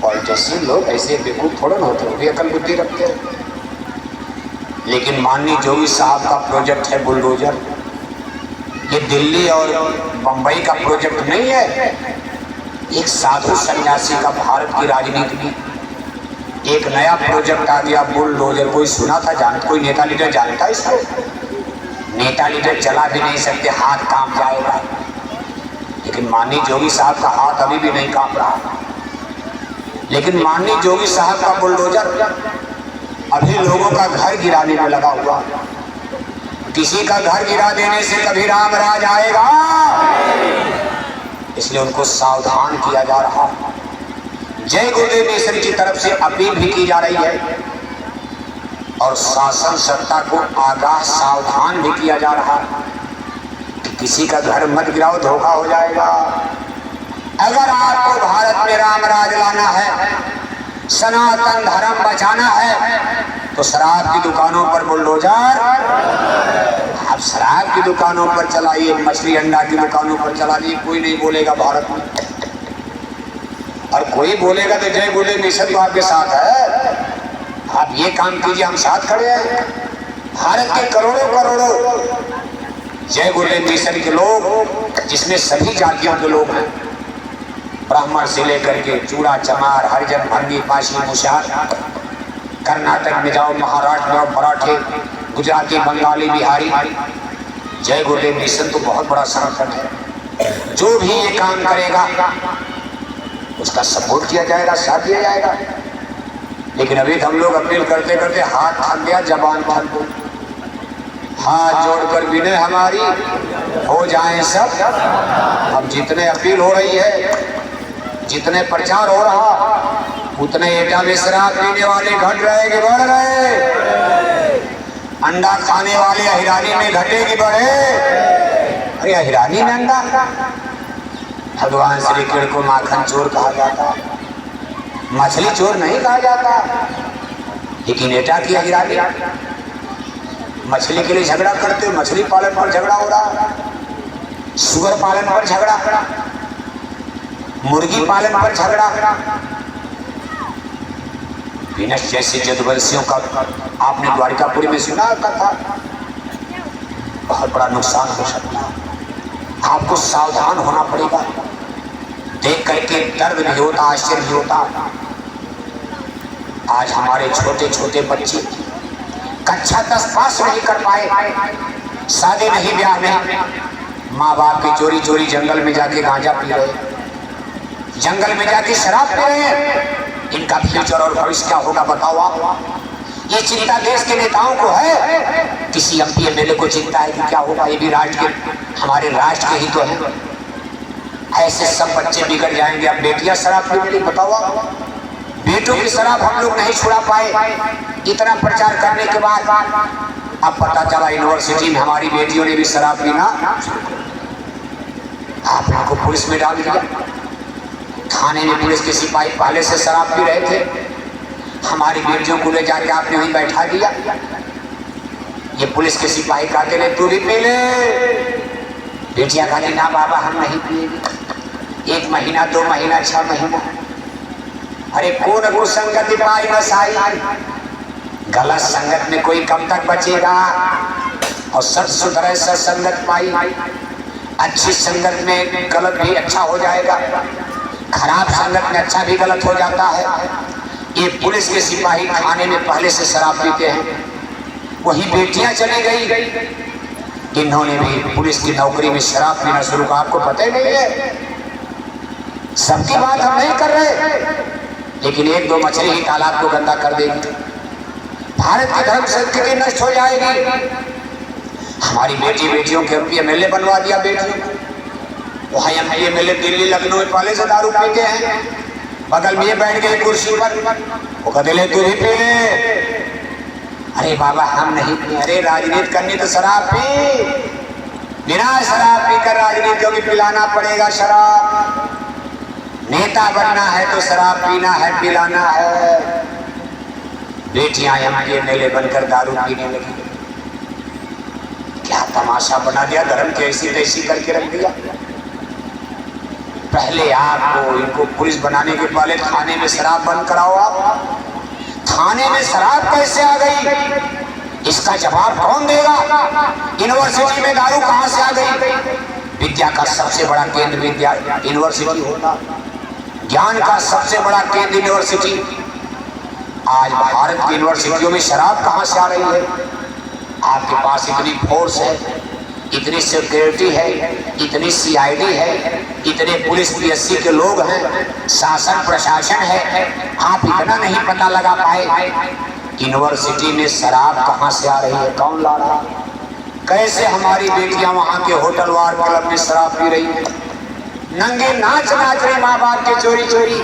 पॉलिटिशियन लोग ऐसे बेवकूफ थोड़ा ना होते, वो भी अकल बुद्धि रखते हैं। लेकिन माननीय जोगी साहब का प्रोजेक्ट है बुलडोजर। ये दिल्ली और बंबई का प्रोजेक्ट नहीं है। एक साधु सन्यासी का भारत की राजनीति में एक नया प्रोजेक्ट आ गया, बुलडोजर। कोई सुना था? कोई नेता लीडर जानता इसको? नेता लीडर चला भी नहीं सकते, हाथ कांप जाएगा। लेकिन माननीय जोगी साहब का हाथ अभी भी नहीं कांप रहा। लेकिन माननीय जोगी साहब का बुलडोजर अभी लोगों का घर गिराने में लगा हुआ। किसी का घर गिरा देने से कभी राम राज आएगा? इसलिए उनको सावधान किया जा रहा। जय गुरुदेव मिशन की तरफ से अपील भी की जा रही है और शासन सत्ता को आगाह सावधान भी किया जा रहा कि किसी का घर मत गिराओ, धोखा हो जाएगा। अगर आपको भारत में राम राज लाना है, सनातन धर्म बचाना है, तो शराब की दुकानों पर बुलडोजर। आप शराब की दुकानों पर चलाइए, मछली अंडा की दुकानों पर चला दिए, कोई नहीं बोलेगा भारत में। और कोई बोलेगा तो जय गुरुदेव मिशन तो आपके साथ है, आप ये काम कीजिए, हम साथ खड़े हैं। भारत के करोड़ों करोड़ों जय गुरुदेव मिशन के लोग, जिसमें सभी जातियों के लोग हैं, ब्राह्मण से लेकर के चूड़ा चमार, हरिजन, भंगी, पाशी, मुशार। कर्नाटक में जाओ, महाराष्ट्र में जाओ, मराठी, गुजराती, बंगाली, बिहारी। जय गुरुदेव मिशन तो बहुत बड़ा संगठन है। जो भी ये काम करेगा उसका सपोर्ट किया जाएगा, साथ दिया जाएगा। लेकिन अभी हम लोग अपील करते करते हाथ थक गया, जबान थक गई। हाथ जोड़कर विनय हमारी, हो जाए सब। अब जितने अपील हो रही है, जितने प्रचार हो रहा, उतने एटा में शराब पीने वाले घट रहे कि बढ़ रहे? अंडा खाने वाले अहिरानी में घटे कि बढ़े? अरे अहिरानी में अंडा? भगवान श्री कृष्ण को माखन चोर कहा जाता, मछली चोर नहीं कहा जाता। लेकिन एटा की अहिरानी मछली के लिए झगड़ा करते, मछली पालन पर झगड़ा हो रहा, सुअर पालन पर झगड़ा, मुर्गी पालन पर झगड़ा। विनश जैसे जदवंशियों का आपने द्वारिकापुरी में सुना था, बहुत बड़ा नुकसान हो सकता है। आपको सावधान होना पड़ेगा। देख करके दर्द भी होता, आश्चर्य भी होता। आज हमारे छोटे छोटे बच्चे कक्षा 10 पास नहीं कर पाए, शादी नहीं, ब्याह नहीं, माँ बाप की चोरी चोरी जंगल में जाके गांजा पी रहे, जंगल में जाके शराब पी रहे हैं। इनका फ्यूचर और भविष्य क्या होगा बताओ आप? ये चिंता देश के नेताओं को है, किसी एमपी एमएलए को चिंता है कि क्या होगा? ये भी राष्ट्र के, हमारे राष्ट्र के ही तो है। ऐसे सब बच्चे बिगड़ जाएंगे। अब बेटियां शराब पीती, बताओ बेटों की शराब हम लोग नहीं छुड़ा पाए इतना प्रचार करने के बाद। अब पता चला यूनिवर्सिटी में हमारी बेटियों ने भी शराब पीना, आप उनको पुलिस में डाल दिया। थाने में पुलिस के सिपाही पहले से शराब पी रहे थे, हमारी बेटियों को ले जाके आपने वहीं बैठा दिया। ये पुलिस के सिपाही कहते ले तू भी पी ले, बेटियां कहती ना बाबा हम नहीं पिएंगे। 1 महीना 2 महीना 6 महीना, अरे कौन को संगत पाई नसाई। गलत संगत में कोई कब तक बचेगा, और सच सुधरे सत्संगत पाई। अच्छी संगत में गलत भी अच्छा हो जाएगा, खराब संगत में अच्छा भी गलत हो जाता है। ये पुलिस के सिपाही थाने में पहले से शराब पीते हैं, वही बेटियां चली गई, इन्होंने भी पुलिस की नौकरी में शराब पीना शुरू किया। आपको पता ही नहीं है, सबकी बात हम नहीं कर रहे, लेकिन 1-2 मछली ही तालाब को गंदा कर देगी, भारत की धर्म संस्कृति नष्ट हो जाएगी। हमारी बेटियों के MLA बनवा दिया बेटियों को, वहाँ MLA दिल्ली लखनऊ में पहले से दारू पीते हैं, बगल में बैठ गए कुर्सी पर, वो कहते ले तू भी पी ले। अरे बाबा हम नहीं पी, अरे राजनीति करनी तो शराब पी, बिना शराब पीकर राजनीति को भी पिलाना पड़ेगा शराब। नेता बनना है तो शराब पीना है, पिलाना है। बेटियां MLA बनकर दारू पीने लगी, क्या तमाशा बना दिया, धर्म की ऐसी तैसी करके रख दिया। पहले आपको इनको पुलिस बनाने के पहले थाने में शराब बंद कराओ। आप थाने में शराब कैसे आ गई, इसका जवाब कौन देगा। यूनिवर्सिटी में दारू कहां से आ गई। विद्या का सबसे बड़ा केंद्र विद्या यूनिवर्सिटी होता, ज्ञान का सबसे बड़ा केंद्र यूनिवर्सिटी। आज भारत की यूनिवर्सिटियों में शराब कहां से आ रही है। आपके पास इतनी फोर्स है, इतनी सिक्योरिटी है, इतनी CID है, इतने पुलिस PSC के लोग हैं, शासन प्रशासन है, आप इतना नहीं पता लगा पाए यूनिवर्सिटी में शराब कहां से आ रही है, कौन ला रहा है। कैसे हमारी बेटियां वहां के होटल वार क्लब में शराब पी रही है, नंगे नाच रहे माँ बाप के चोरी चोरी।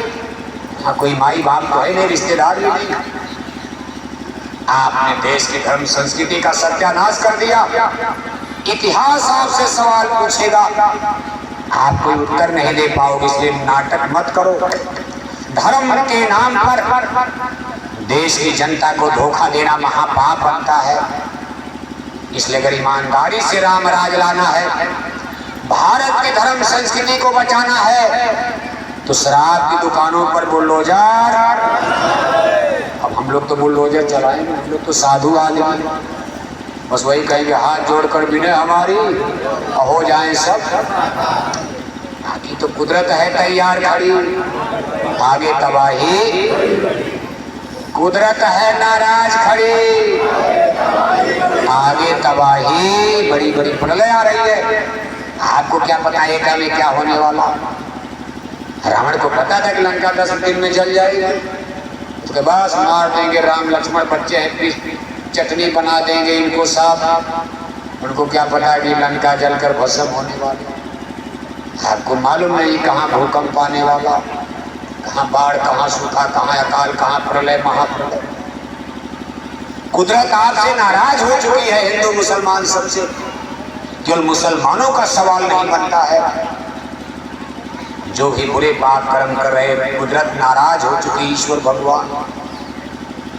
हाँ कोई माई बाप तो है नहीं, रिश्तेदार भी नहीं। आपने देश की धर्म संस्कृति का सत्यानाश कर दिया। इतिहास आपसे सवाल पूछेगा, आप कोई उत्तर नहीं दे पाओगे, इसलिए नाटक मत करो। धर्म के नाम पर देश की जनता को धोखा देना महापाप बनता है। इसलिए अगर ईमानदारी से राम राज लाना है, भारत की धर्म संस्कृति को बचाना है, तो शराब की दुकानों पर बुलडोजर। अब हम लोग तो बुलडोजर चलाएंगे, हम लोग तो साधु आदमी, बस वही कहेंगे हाथ जोड़कर बिने हमारी हो जाएं सब। बाकी तो कुदरत है तैयार खड़ी, आगे तबाही। कुदरत है नाराज खड़ी, आगे तबाही। बड़ी बड़ी प्रलय आ रही है। आपको क्या पता एका में क्या होने वाला। रावण को पता था कि लंका 10 दिन में जल जाएगी, उसके बाद मार देंगे राम लक्ष्मण, बच्चे हैं, चटनी बना देंगे इनको साफ। उनको क्या पता कि लंका जलकर भस्म होने वाली। आपको मालूम नहीं कहाँ भूकंप आने वाला, कहाँ बाढ़, कहाँ सूखा, कहाँ अकाल, कहाँ प्रलय, महाप्रलय। कुदरत आपसे नाराज हो चुकी है, हिंदू मुसलमान सबसे। केवल मुसलमानों का सवाल नहीं बनता है, जो भी बुरे पाप कर्म कर रहे, कुदरत नाराज हो चुकी, ईश्वर भगवान।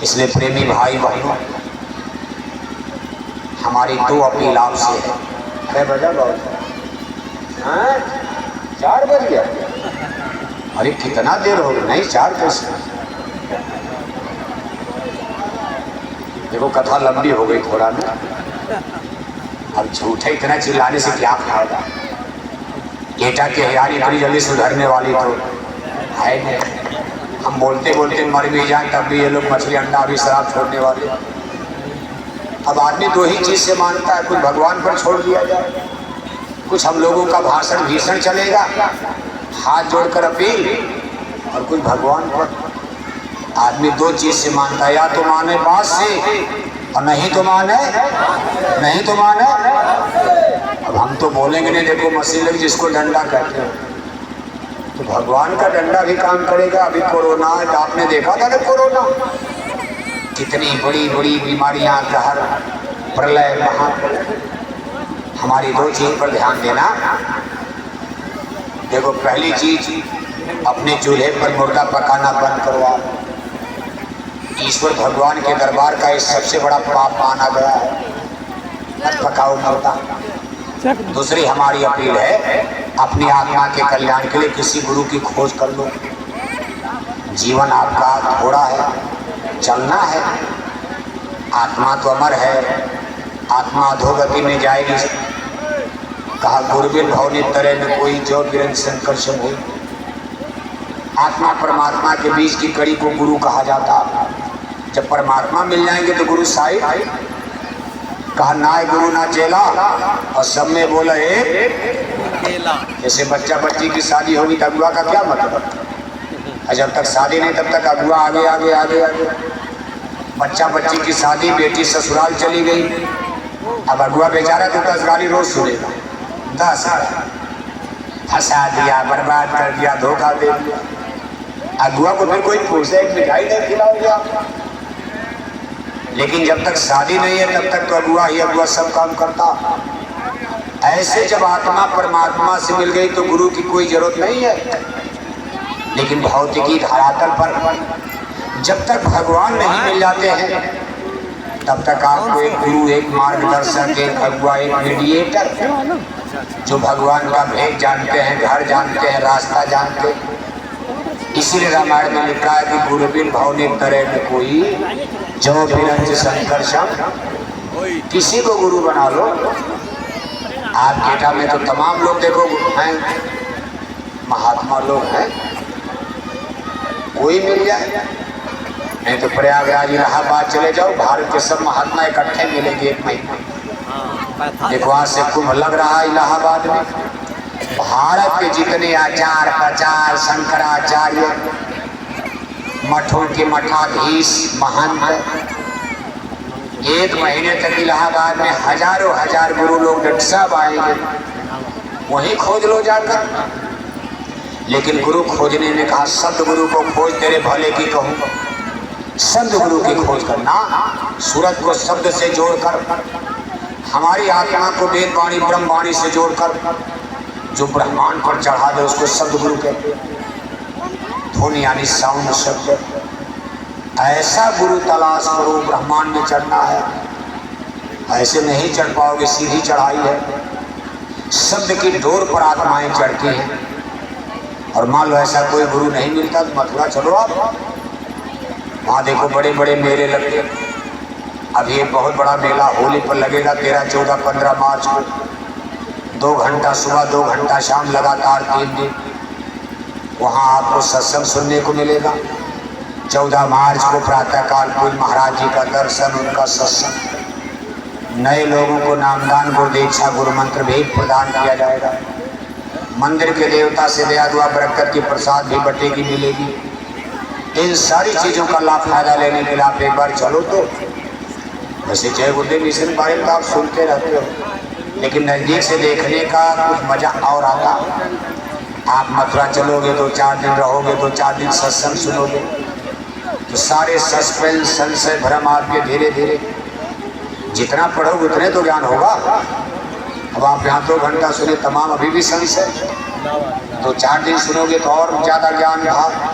इसलिए प्रेमी भाई बहनों, हमारी 2 अपील आपसे है। अरे बजा बहुत 4 बज गया, अरे कितना देर हो गई। नहीं 4 कैसे, देखो कथा लंबी हो गई थोड़ा ना। अब झूठे इतना चिल्लाने से क्या फायदा। बेटा की हयारी इतनी जल्दी सुधरने वाली तो है नहीं। हम बोलते बोलते मर भी जाए तब भी ये लोग मछली अंडा भी शराब छोड़ने वाले। अब आदमी 2 ही चीज से मानता है, कुछ भगवान पर छोड़ दिया जाए, कुछ हम लोगों का भाषण भीषण चलेगा, हाथ जोड़कर अपील, और कुछ भगवान पर। आदमी 2 चीज से मानता है, या तो माने बात से और नहीं तो माने नहीं तो माने। अब हम तो बोलेंगे नहीं, देखो मसीह लोग जिसको डंडा कहते हैं, तो भगवान का डंडा भी काम करेगा। अभी कोरोना आपने देखा था ना, कोरोना कितनी बड़ी बड़ी बीमारियां, कहर, प्रलय, महाप्रलय। हमारी दो चीज पर ध्यान देना। देखो, पहली चीज अपने चूल्हे पर मुर्दा पकाना बंद करवाओ। ईश्वर भगवान के दरबार का इस सबसे बड़ा पाप माना गया है, मत पकाओ मुर्दा। दूसरी हमारी अपील है, अपनी आत्मा के कल्याण के लिए किसी गुरु की खोज कर लो। जीवन आपका थोड़ा है, चलना है। आत्मा तो अमर है, आत्मा अधोगति में जाएगी। कहा गुरुबिन भवनी तरह में कोई जो बिरंज संकर्षण हो। आत्मा परमात्मा के बीच की कड़ी को गुरु कहा जाता। जब परमात्मा मिल जाएंगे तो गुरु साहिब। कहा ना गुरु ना चेला, और सब में बोला एक। जैसे बच्चा बच्ची की शादी होगी तो अगुआ का क्या मतलब, और जब तक शादी नहीं तब तक अगुआ आगे आगे आगे आगे। बच्चा बच्ची की शादी, बेटी ससुराल चली गई, अब अगुआ बेचारा तो 10 गाली रोज सुनेगा। 10 फंसा दिया, बर्बाद कर दिया, धोखा दे दिया। अगुआ को फिर कोई पूछे, एक मिठाई नहीं खिलाओगे। लेकिन जब तक शादी नहीं है तब तक तो अगुआ ही अगुआ सब काम करता। ऐसे जब आत्मा परमात्मा से मिल गई तो गुरु की कोई जरूरत नहीं है। लेकिन भौतिकी धरातल पर जब तक भगवान नहीं मिल जाते हैं तब तक आपको एक गुरु, एक मार्गदर्शक, एक अगुआ, एक मीडिएटर जो भगवान का भेद जानते हैं, घर जानते हैं, रास्ता जानते हैं। इसीलिए रामायण में लिखा है कि गुरुबिन भवनी तरह में कोई जो बिरंज संकर्षण। किसी को गुरु बना लो। आप गेटा में तो तमाम लोग देखो हैं, महात्मा लोग हैं, कोई मिल जाए। नहीं तो प्रयागराज, इलाहाबाद चले जाओ, भारत के सब महात्मा इकट्ठे मिलेंगे एक महीने। देखो आज से कुंभ लग रहा है इलाहाबाद में। भारत के जितने आचार्य प्रचार, शंकराचार्य, मठों के मठाधीश, महंत, एक महीने तक इलाहाबाद में हजारों हजार गुरु लोग डॉक्टर साहब आएंगे। वहीं खोज लो जाकर। लेकिन गुरु खोजने में कहा शब्द गुरु को खोज, तेरे भले की कहूँ। शब्द गुरु की खोज करना, सूरज को शब्द से जोड़कर, हमारी आत्मा को वेद वाणी ब्रह्म वाणी से जोड़कर जो ब्रह्मांड पर चढ़ा दे उसको शब्द गुरु कहते हैं। ध्वनि यानी साउंड, शब्द। ऐसा गुरु तलाश करो, ब्रह्मांड में चढ़ना है। ऐसे नहीं चढ़ पाओगे, सीधी चढ़ाई है। शब्द की डोर पर आत्माएं चढ़ती हैं। और मान लो ऐसा कोई गुरु नहीं मिलता तो मथुरा चलो आप, वहाँ देखो बड़े बड़े मेले लगते। अभी एक बहुत बड़ा मेला होली पर लगेगा 13, 14, 15 मार्च को। 2 घंटा सुबह, 2 घंटा शाम, लगातार 3 दिन वहाँ आपको सत्संग सुनने को मिलेगा। 14 मार्च को प्रातःकाल पूज्य महाराज जी का दर्शन, उनका सत्संग। नए लोगों को नामदान, गुरु दीक्षा, गुरु मंत्र भी प्रदान किया जाएगा। मंदिर के देवता से दया दुआ बरकत की प्रसाद भी बटेगी, मिलेगी। इन सारी चीज़ों का लाभ फायदा लेने के लिए आप एक बार चलो। तो वैसे जय गुरुदेव मिशन के बारे में तो आप सुनते रहते हो, लेकिन नज़दीक से देखने का कुछ मज़ा और आता। आप मथुरा चलोगे तो 4 दिन रहोगे, तो 4 दिन सत्संग सुनोगे तो सारे सस्पेंस, संशय, भ्रम आपके धीरे धीरे जितना पढ़ोगे उतने तो ज्ञान होगा। अब आप यहाँ 2 घंटा सुने, तमाम अभी भी संशय, तो 4 दिन सुनोगे तो और ज़्यादा ज्ञान था।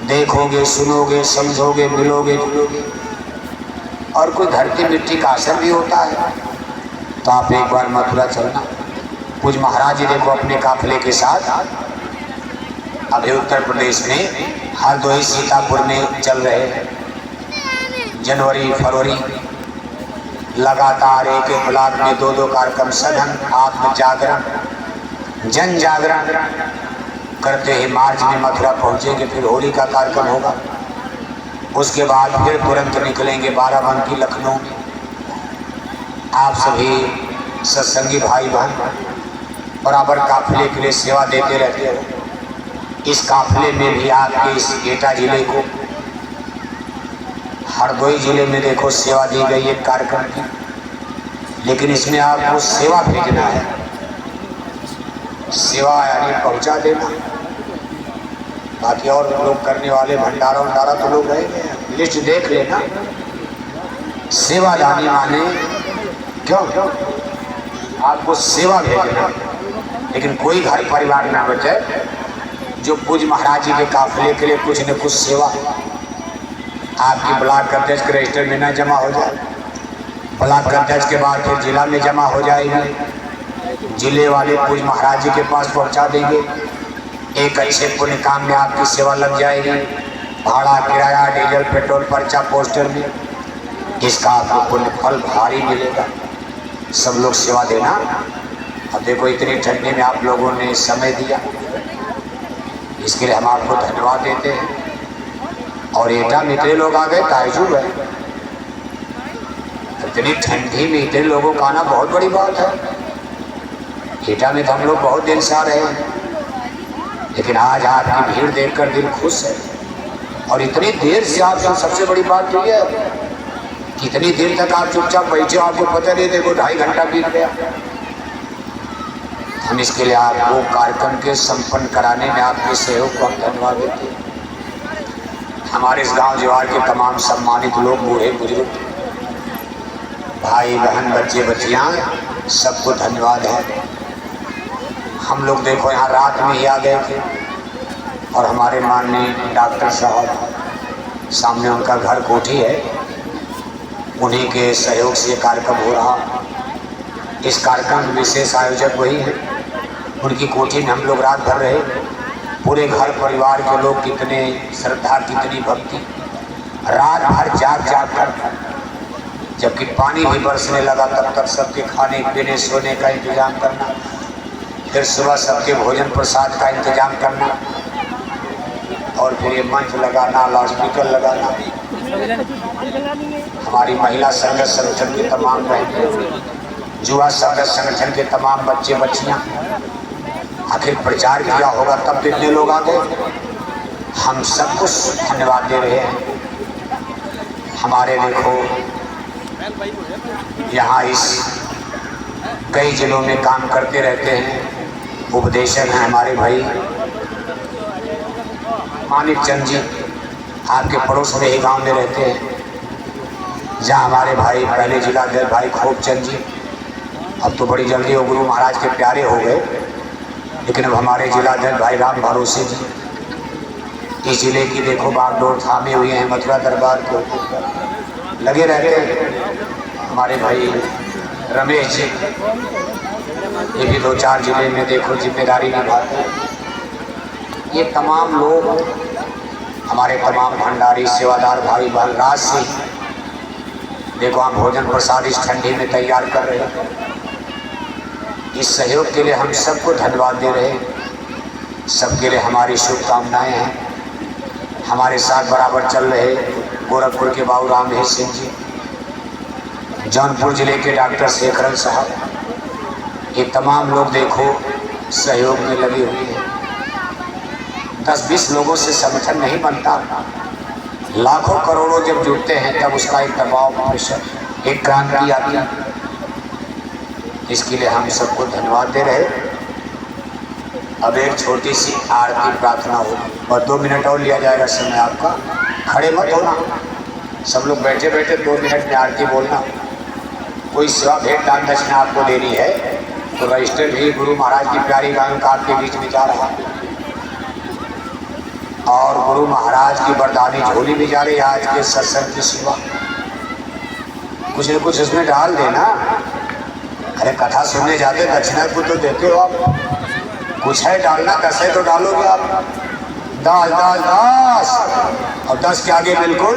देखोगे, सुनोगे, समझोगे, मिलोगे, जुलोगे। और कोई धरती मिट्टी का असर भी होता है। तो आप एक बार मथुरा चलना। पूज्य महाराज जी देखो अपने काफिले के साथ अभी उत्तर प्रदेश में हरदोई, सीतापुर में चल रहे हैं। जनवरी, फरवरी लगातार एक ब्लॉक में 2-2 कार्यक्रम, सघन आत्म जागरण, जन जागरण करते ही मार्च में मथुरा पहुंचेंगे। फिर होली का कार्यक्रम होगा। उसके बाद फिर तुरंत निकलेंगे बाराबंकी, लखनऊ में। आप सभी सत्संगी भाई बहन बराबर काफिले के लिए सेवा देते रहते हो। इस काफिले में भी आपके इस एटा जिले को, हरदोई जिले में देखो सेवा दी गई है कार्यक्रम की। लेकिन इसमें आपको सेवा भेजना है। सेवा यानी पहुंचा देना। बाकी और लोग करने वाले भंडारा उंडारा तो लोग रहेंगे, लिस्ट देख लेना। सेवादानी माने क्यों आपको सेवा भेजना, लेकिन कोई घर परिवार ना बचे जो पूज महाराज जी के काफिले के लिए कुछ न कुछ सेवा आपकी ब्लॉक अध्यक्ष के रजिस्टर में न जमा हो जाए, ब्लॉक अध्यक्ष के बाद फिर जिला में जमा हो जाएगी, जिले वाले पूज महाराज जी के पास पहुंचा देंगे, एक अच्छे पुण्य काम में आपकी सेवा लग जाएगी। भाड़ा किराया डीजल पेट्रोल पर्चा पोस्टर में इसका आपको पुण्य फल भारी मिलेगा। सब लोग सेवा देना। अब देखो इतनी ठंडी में आप लोगों ने समय दिया, इसके लिए हम आपको धन्यवाद देते हैं। और एटा में इतने लोग आ गए, ताजुब है, इतनी ठंडी में इतने लोगों का आना बहुत बड़ी बात है। एटा में तो हम लोग बहुत दिन से आ रहे हैं, लेकिन आज आपकी भीड़ देखकर दिल खुश है। और इतनी देर से आप सबसे बड़ी बात तो ये है, कितनी देर तक आप चुपचाप बैठे हो आपको पता नहीं, देखो 2.5 घंटा बीत गया। हम इसके लिए आपको कार्यक्रम के संपन्न कराने में आपके सहयोग को हम धन्यवाद देते हैं। हमारे इस गांव जवार के तमाम सम्मानित लोग, बूढ़े बुजुर्ग, भाई बहन, बच्चे बच्चियां, सबको धन्यवाद है। हम लोग देखो यहाँ रात में ही आ गए थे और हमारे माननीय डॉक्टर साहब, सामने उनका घर कोठी है, उन्हीं के सहयोग से ये कार्यक्रम हो रहा। इस कार्यक्रम के विशेष आयोजक वही हैं, उनकी कोठी में हम लोग रात भर रहे। पूरे घर परिवार के लोग, कितने श्रद्धा, कितनी भक्ति, रात भर जाग जाग कर, जबकि पानी भी बरसने लगा तब तक सबके खाने पीने सोने का इंतजाम करना, फिर सुबह सबके भोजन प्रसाद का इंतजाम करना, और फिर ये मंच लगाना, लाउडस्पीकर लगाना। हमारी महिला संघर्ष संगठन के तमाम बहनें, युवा संघर्ष संगठन के तमाम बच्चे बच्चियां, आखिर प्रचार किया होगा तब तो इतने लोग आ गए। हम सबको धन्यवाद दे रहे हैं। हमारे देखो यहाँ इस कई जिलों में काम करते रहते हैं, उपदेशक हैं हमारे भाई मानिक चंद जी, आपके पड़ोस में ही गांव में रहते हैं, जहाँ हमारे भाई पहले जिलाध्यक्ष भाई खूब चंद जी, अब तो बड़ी जल्दी वो गुरु महाराज के प्यारे हो गए, लेकिन अब हमारे जिलाध्यक्ष भाई राम भरोसे जी इस जिले की देखो बागडोर थामे हुए हैं, मथुरा दरबार को लगे रहते हैं। हमारे भाई रमेश जी, ये भी 2-4 जिले में देखो जिम्मेदारी निभाते हैं। ये तमाम लोग, हमारे तमाम भंडारी सेवादार भाई बहन, रात से देखो हम भोजन प्रसाद इस ठंडी में तैयार कर रहे हैं। इस सहयोग के लिए हम सबको धन्यवाद दे रहे हैं। सबके लिए हमारी शुभकामनाएं हैं। हमारे साथ बराबर चल रहे गोरखपुर के बाबू रामहेर सिंह जी, जौनपुर जिले के डॉक्टर शेखरन साहब, ये तमाम लोग देखो सहयोग में लगे हुए हैं। 10-20 लोगों से संगठन नहीं बनता, लाखों करोड़ों जब जुड़ते हैं तब उसका एक दबाव, प्रेशर, एक क्रांति आती है। इसके लिए हम सबको धन्यवाद दे रहे। अब एक छोटी सी आरती प्रार्थना होगी और 2 मिनट और लिया जाएगा समय आपका। खड़े मत होना, सब लोग बैठे बैठे 2 मिनट में आरती बोलना। कोई सेवा भेंट दान दक्षिणा आपको देनी है तो रजिस्टर भी गुरु महाराज की प्यारी गायों का आपके बीच में जा रहा है, और गुरु महाराज की वरदानी झोली भी जा रही है। आज के सत्संग की सेवा कुछ न कुछ उसमें डाल देना। अरे कथा सुनने जाते दक्षिणा को तो देते हो आप, कुछ है डालना, 10 है तो डालोगे आप। 10 10 10 और 10 के आगे बिल्कुल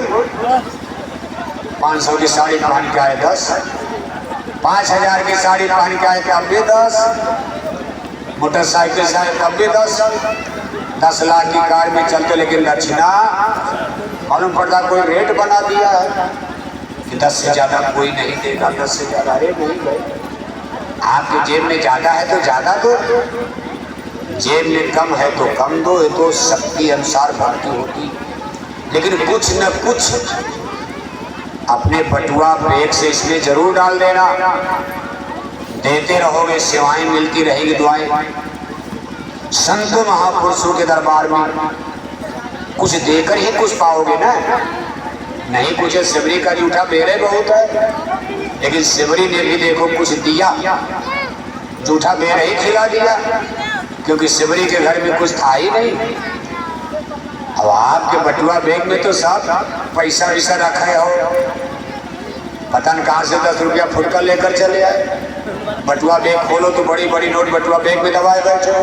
500 की साड़ी पहन के आए 10, 5000 की साड़ी पहन के आए तब भी 10, मोटरसाइकिल से आए तब भी 10, 10 लाख की कार में चलते, लेकिन दक्षिणा मालूम पड़ता कोई रेट बना दिया है कि 10 से ज़्यादा कोई नहीं देगा। 10 से ज़्यादा रेट नहीं भाई। आपके जेब में ज़्यादा है तो ज़्यादा दो, जेब में कम है तो कम दो। ये तो शक्ति अनुसार भक्ति होती, लेकिन कुछ न कुछ अपने बटुआ बैग से इसमें जरूर डाल देना। देते रहोगे, सेवाएं मिलती रहेगी, दुआएं। संतों महापुरुषों के दरबार में कुछ देकर ही कुछ पाओगे ना। नहीं कुछ सिवरी का जूठा मेरे बहुत है, लेकिन सिवरी ने भी देखो कुछ दिया, जूठा मेरे ही खिला दिया, क्योंकि सिवरी के घर में कुछ था ही नहीं। अब आपके बटुआ बैग में तो सब पैसा वैसा रखा है, हो पता न कहाँ से 10 रुपया फुटकर लेकर चले आए। बटुआ बैग खोलो तो बड़ी बड़ी नोट बटुआ बैग में दबाए बैठे हो।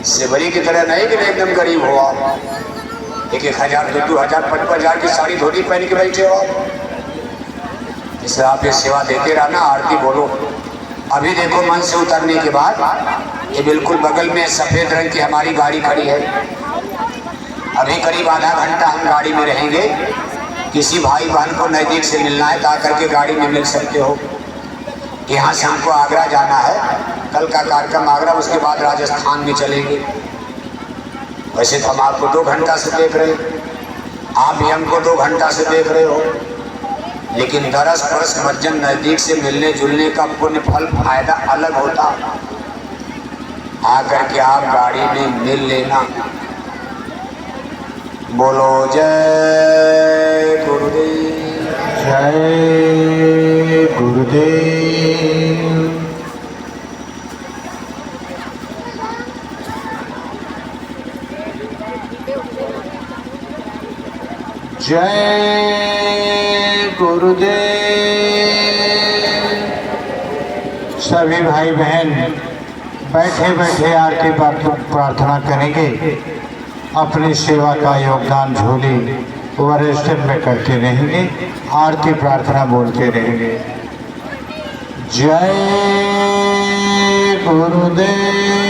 सिवरी की तरह नहीं कि एकदम गरीब हो आप, 1,000 2,000 5,000 की साड़ी धोती पहन के बैठे हो। इसलिए आप ये सेवा देते रहना, आरती बोलो। अभी देखो मन से उतरने के बाद ये बिल्कुल बगल में सफेद रंग की हमारी गाड़ी खड़ी है। अभी करीब आधा घंटा हम गाड़ी में रहेंगे। किसी भाई बहन को नज़दीक से मिलना है तो आकर के गाड़ी में मिल सकते हो। यहाँ से हमको आगरा जाना है, कल का कार्यक्रम आगरा, उसके बाद राजस्थान में चलेंगे। वैसे तो हम आपको 2 घंटा से देख रहे हैं, आप भी हमको 2 घंटा से देख रहे हो, लेकिन दरस परस मज्जन नज़दीक से मिलने जुलने का पुण्य फल फायदा अलग होता। आकर के आप गाड़ी में मिल लेना। बोलो जय गुरुदेव, जय गुरुदेव। जय गुरुदेव। सभी भाई बहन बैठे बैठे आरती प्रार्थना करेंगे। अपनी सेवा का योगदान झोली वरिष्ठ में करते रहेंगे, आरती प्रार्थना बोलते रहेंगे। जय गुरुदेव।